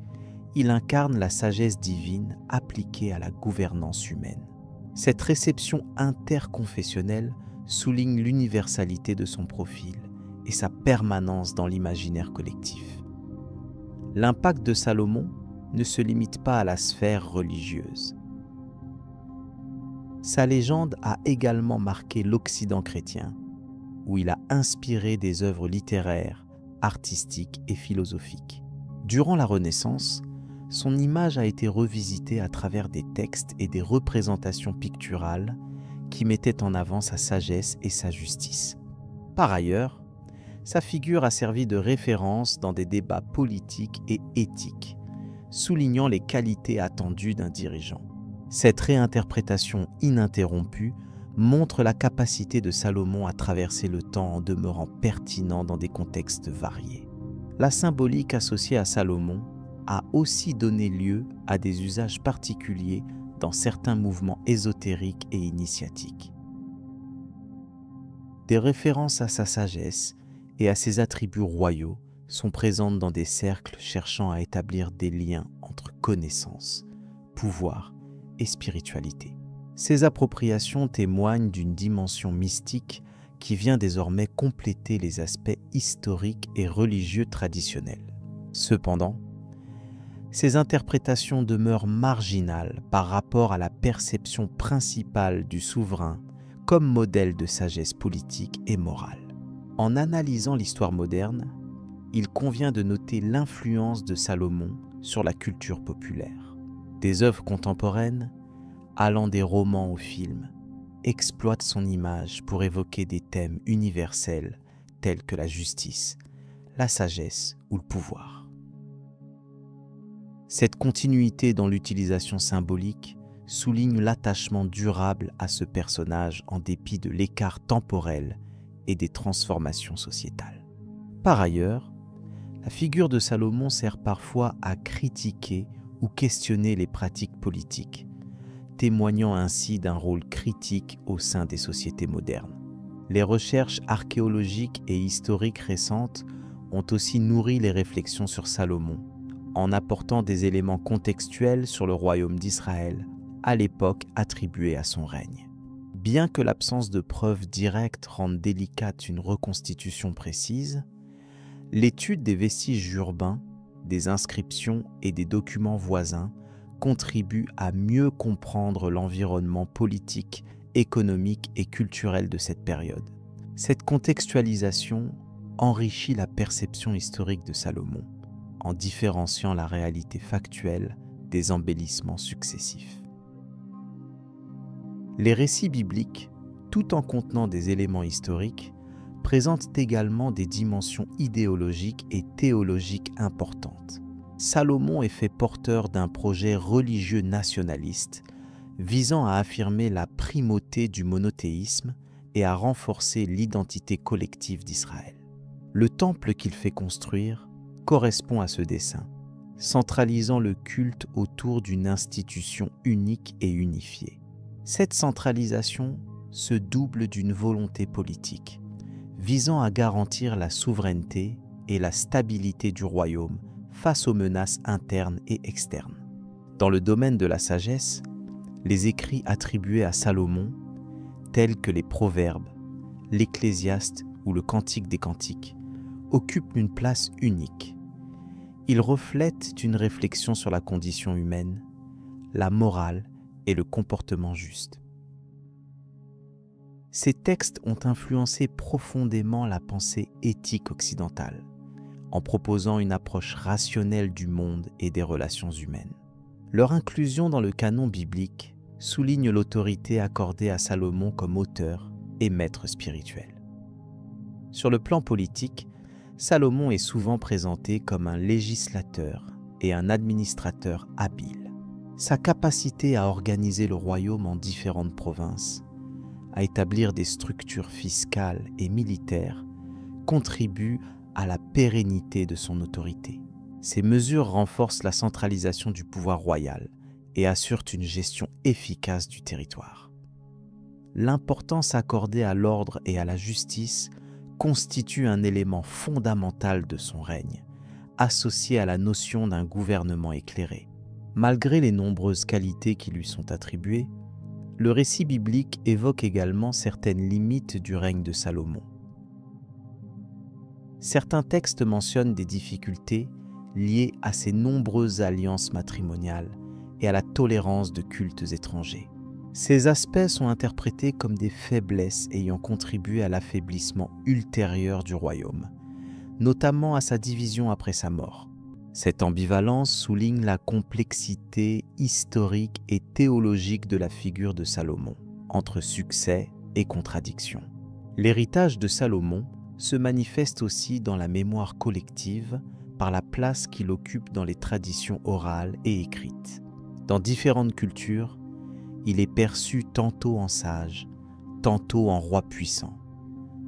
il incarne la sagesse divine appliquée à la gouvernance humaine. Cette réception interconfessionnelle souligne l'universalité de son profil et sa permanence dans l'imaginaire collectif. L'impact de Salomon ne se limite pas à la sphère religieuse. Sa légende a également marqué l'Occident chrétien, où il a inspiré des œuvres littéraires, artistiques et philosophiques. Durant la Renaissance, son image a été revisitée à travers des textes et des représentations picturales qui mettaient en avant sa sagesse et sa justice. Par ailleurs, sa figure a servi de référence dans des débats politiques et éthiques, soulignant les qualités attendues d'un dirigeant. Cette réinterprétation ininterrompue montre la capacité de Salomon à traverser le temps en demeurant pertinent dans des contextes variés. La symbolique associée à Salomon a aussi donné lieu à des usages particuliers dans certains mouvements ésotériques et initiatiques. Des références à sa sagesse et à ses attributs royaux sont présentes dans des cercles cherchant à établir des liens entre connaissance, pouvoir et spiritualité. Ces appropriations témoignent d'une dimension mystique qui vient désormais compléter les aspects historiques et religieux traditionnels. Cependant, ces interprétations demeurent marginales par rapport à la perception principale du souverain comme modèle de sagesse politique et morale. En analysant l'histoire moderne, il convient de noter l'influence de Salomon sur la culture populaire. Des œuvres contemporaines, allant des romans aux films, exploitent son image pour évoquer des thèmes universels tels que la justice, la sagesse ou le pouvoir. Cette continuité dans l'utilisation symbolique souligne l'attachement durable à ce personnage en dépit de l'écart temporel et des transformations sociétales. Par ailleurs, la figure de Salomon sert parfois à critiquer ou questionner les pratiques politiques, témoignant ainsi d'un rôle critique au sein des sociétés modernes. Les recherches archéologiques et historiques récentes ont aussi nourri les réflexions sur Salomon, en apportant des éléments contextuels sur le royaume d'Israël à l'époque attribuée à son règne. Bien que l'absence de preuves directes rende délicate une reconstitution précise, l'étude des vestiges urbains, des inscriptions et des documents voisins contribue à mieux comprendre l'environnement politique, économique et culturel de cette période. Cette contextualisation enrichit la perception historique de Salomon, en différenciant la réalité factuelle des embellissements successifs. Les récits bibliques, tout en contenant des éléments historiques, présentent également des dimensions idéologiques et théologiques importantes. Salomon est fait porteur d'un projet religieux nationaliste visant à affirmer la primauté du monothéisme et à renforcer l'identité collective d'Israël. Le temple qu'il fait construire correspond à ce dessein, centralisant le culte autour d'une institution unique et unifiée. Cette centralisation se double d'une volonté politique, visant à garantir la souveraineté et la stabilité du royaume face aux menaces internes et externes. Dans le domaine de la sagesse, les écrits attribués à Salomon, tels que les Proverbes, l'Ecclésiaste ou le Cantique des Cantiques, occupent une place unique. Ils reflètent une réflexion sur la condition humaine, la morale et le comportement juste. Ces textes ont influencé profondément la pensée éthique occidentale, en proposant une approche rationnelle du monde et des relations humaines. Leur inclusion dans le canon biblique souligne l'autorité accordée à Salomon comme auteur et maître spirituel. Sur le plan politique, Salomon est souvent présenté comme un législateur et un administrateur habile. Sa capacité à organiser le royaume en différentes provinces, à établir des structures fiscales et militaires, contribue à la pérennité de son autorité. Ces mesures renforcent la centralisation du pouvoir royal et assurent une gestion efficace du territoire. L'importance accordée à l'ordre et à la justice constitue un élément fondamental de son règne, associé à la notion d'un gouvernement éclairé. Malgré les nombreuses qualités qui lui sont attribuées, le récit biblique évoque également certaines limites du règne de Salomon. Certains textes mentionnent des difficultés liées à ses nombreuses alliances matrimoniales et à la tolérance de cultes étrangers. Ces aspects sont interprétés comme des faiblesses ayant contribué à l'affaiblissement ultérieur du royaume, notamment à sa division après sa mort. Cette ambivalence souligne la complexité historique et théologique de la figure de Salomon, entre succès et contradiction. L'héritage de Salomon se manifeste aussi dans la mémoire collective par la place qu'il occupe dans les traditions orales et écrites. Dans différentes cultures, il est perçu tantôt en sage, tantôt en roi puissant,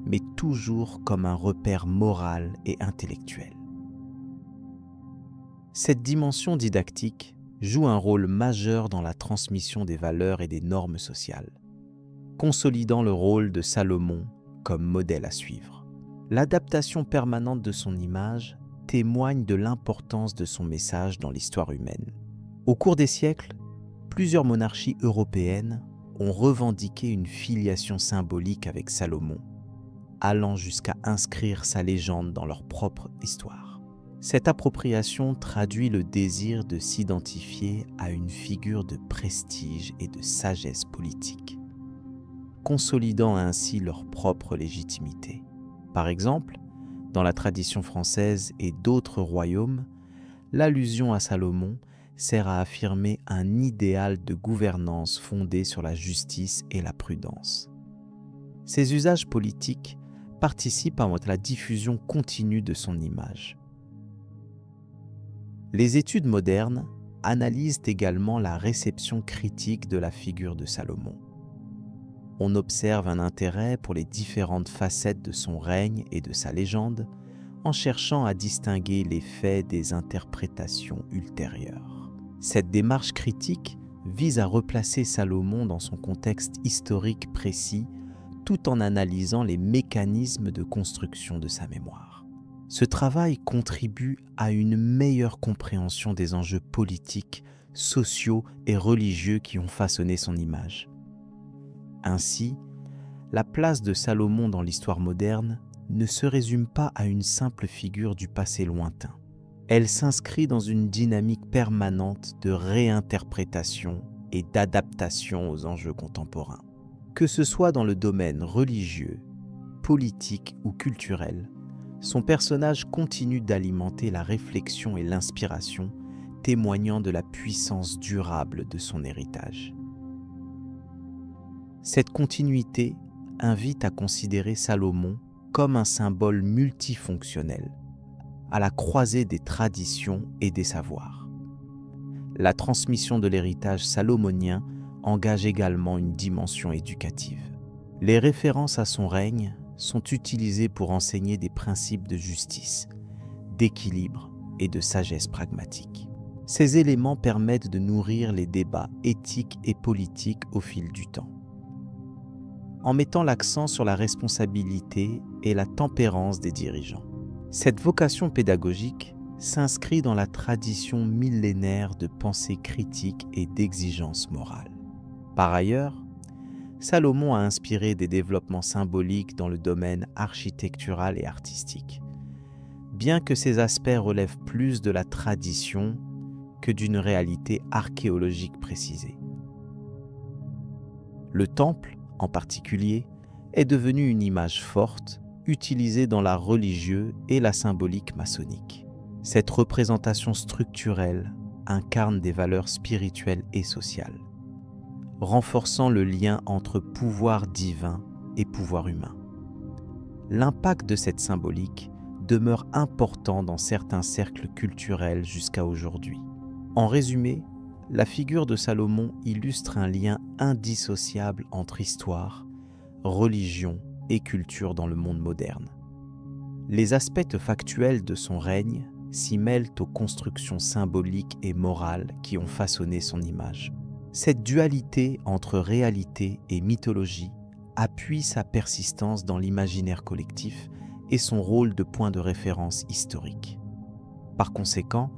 mais toujours comme un repère moral et intellectuel. Cette dimension didactique joue un rôle majeur dans la transmission des valeurs et des normes sociales, consolidant le rôle de Salomon comme modèle à suivre. L'adaptation permanente de son image témoigne de l'importance de son message dans l'histoire humaine. Au cours des siècles, plusieurs monarchies européennes ont revendiqué une filiation symbolique avec Salomon, allant jusqu'à inscrire sa légende dans leur propre histoire. Cette appropriation traduit le désir de s'identifier à une figure de prestige et de sagesse politique, consolidant ainsi leur propre légitimité. Par exemple, dans la tradition française et d'autres royaumes, l'allusion à Salomon sert à affirmer un idéal de gouvernance fondé sur la justice et la prudence. Ces usages politiques participent à la diffusion continue de son image. Les études modernes analysent également la réception critique de la figure de Salomon. On observe un intérêt pour les différentes facettes de son règne et de sa légende, en cherchant à distinguer les faits des interprétations ultérieures. Cette démarche critique vise à replacer Salomon dans son contexte historique précis, tout en analysant les mécanismes de construction de sa mémoire. Ce travail contribue à une meilleure compréhension des enjeux politiques, sociaux et religieux qui ont façonné son image. Ainsi, la place de Salomon dans l'histoire moderne ne se résume pas à une simple figure du passé lointain. Elle s'inscrit dans une dynamique permanente de réinterprétation et d'adaptation aux enjeux contemporains. Que ce soit dans le domaine religieux, politique ou culturel, son personnage continue d'alimenter la réflexion et l'inspiration, témoignant de la puissance durable de son héritage. Cette continuité invite à considérer Salomon comme un symbole multifonctionnel, à la croisée des traditions et des savoirs. La transmission de l'héritage salomonien engage également une dimension éducative. Les références à son règne sont utilisées pour enseigner des principes de justice, d'équilibre et de sagesse pragmatique. Ces éléments permettent de nourrir les débats éthiques et politiques au fil du temps, en mettant l'accent sur la responsabilité et la tempérance des dirigeants. Cette vocation pédagogique s'inscrit dans la tradition millénaire de pensée critique et d'exigence morale. Par ailleurs, Salomon a inspiré des développements symboliques dans le domaine architectural et artistique, bien que ces aspects relèvent plus de la tradition que d'une réalité archéologique précisée. Le temple, en particulier, est devenu une image forte, utilisée dans l'art religieux et la symbolique maçonnique. Cette représentation structurelle incarne des valeurs spirituelles et sociales, renforçant le lien entre pouvoir divin et pouvoir humain. L'impact de cette symbolique demeure important dans certains cercles culturels jusqu'à aujourd'hui. En résumé, la figure de Salomon illustre un lien indissociable entre histoire, religion et culture dans le monde moderne. Les aspects factuels de son règne s'y mêlent aux constructions symboliques et morales qui ont façonné son image. Cette dualité entre réalité et mythologie appuie sa persistance dans l'imaginaire collectif et son rôle de point de référence historique. Par conséquent,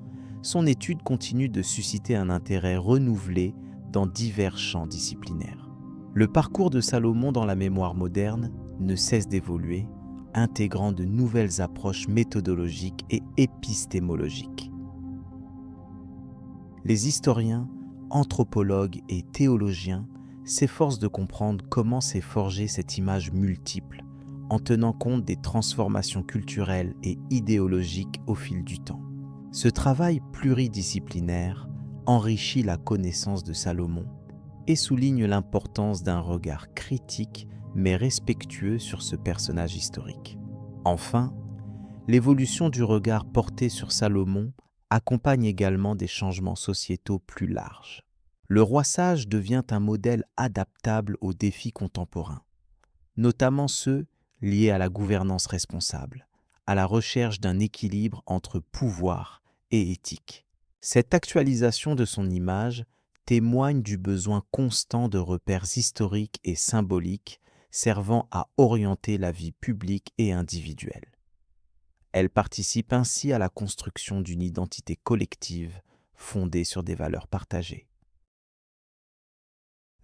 son étude continue de susciter un intérêt renouvelé dans divers champs disciplinaires. Le parcours de Salomon dans la mémoire moderne ne cesse d'évoluer, intégrant de nouvelles approches méthodologiques et épistémologiques. Les historiens, anthropologues et théologiens s'efforcent de comprendre comment s'est forgée cette image multiple, en tenant compte des transformations culturelles et idéologiques au fil du temps. Ce travail pluridisciplinaire enrichit la connaissance de Salomon et souligne l'importance d'un regard critique mais respectueux sur ce personnage historique. Enfin, l'évolution du regard porté sur Salomon accompagne également des changements sociétaux plus larges. Le roi sage devient un modèle adaptable aux défis contemporains, notamment ceux liés à la gouvernance responsable, à la recherche d'un équilibre entre pouvoir et éthique. Cette actualisation de son image témoigne du besoin constant de repères historiques et symboliques servant à orienter la vie publique et individuelle. Elle participe ainsi à la construction d'une identité collective fondée sur des valeurs partagées.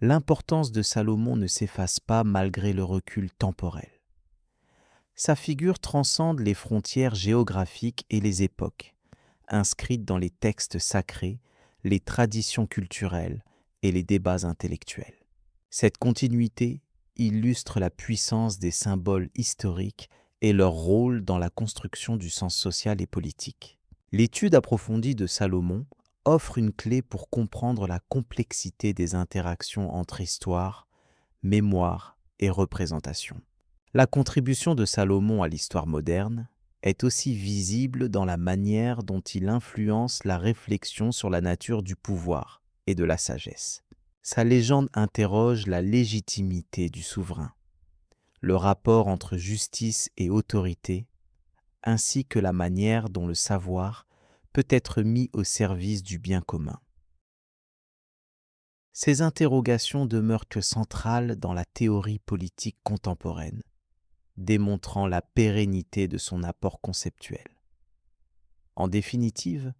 L'importance de Salomon ne s'efface pas malgré le recul temporel. Sa figure transcende les frontières géographiques et les époques, inscrite dans les textes sacrés, les traditions culturelles et les débats intellectuels. Cette continuité illustre la puissance des symboles historiques et leur rôle dans la construction du sens social et politique. L'étude approfondie de Salomon offre une clé pour comprendre la complexité des interactions entre histoire, mémoire et représentation. La contribution de Salomon à l'histoire moderne est aussi visible dans la manière dont il influence la réflexion sur la nature du pouvoir et de la sagesse. Sa légende interroge la légitimité du souverain, le rapport entre justice et autorité, ainsi que la manière dont le savoir peut être mis au service du bien commun. Ces interrogations demeurent centrales dans la théorie politique contemporaine, démontrant la pérennité de son apport conceptuel. En définitive,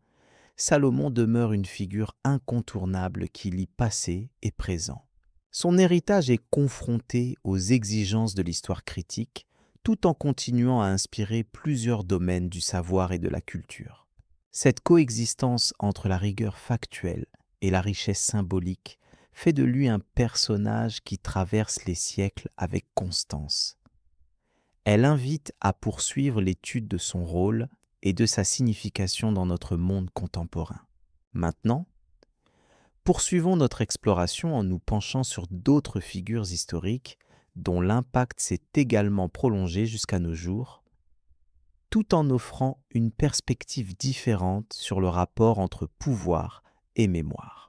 Salomon demeure une figure incontournable qui lie passé et présent. Son héritage est confronté aux exigences de l'histoire critique, tout en continuant à inspirer plusieurs domaines du savoir et de la culture. Cette coexistence entre la rigueur factuelle et la richesse symbolique fait de lui un personnage qui traverse les siècles avec constance. Elle invite à poursuivre l'étude de son rôle et de sa signification dans notre monde contemporain. Maintenant, poursuivons notre exploration en nous penchant sur d'autres figures historiques dont l'impact s'est également prolongé jusqu'à nos jours, tout en offrant une perspective différente sur le rapport entre pouvoir et mémoire.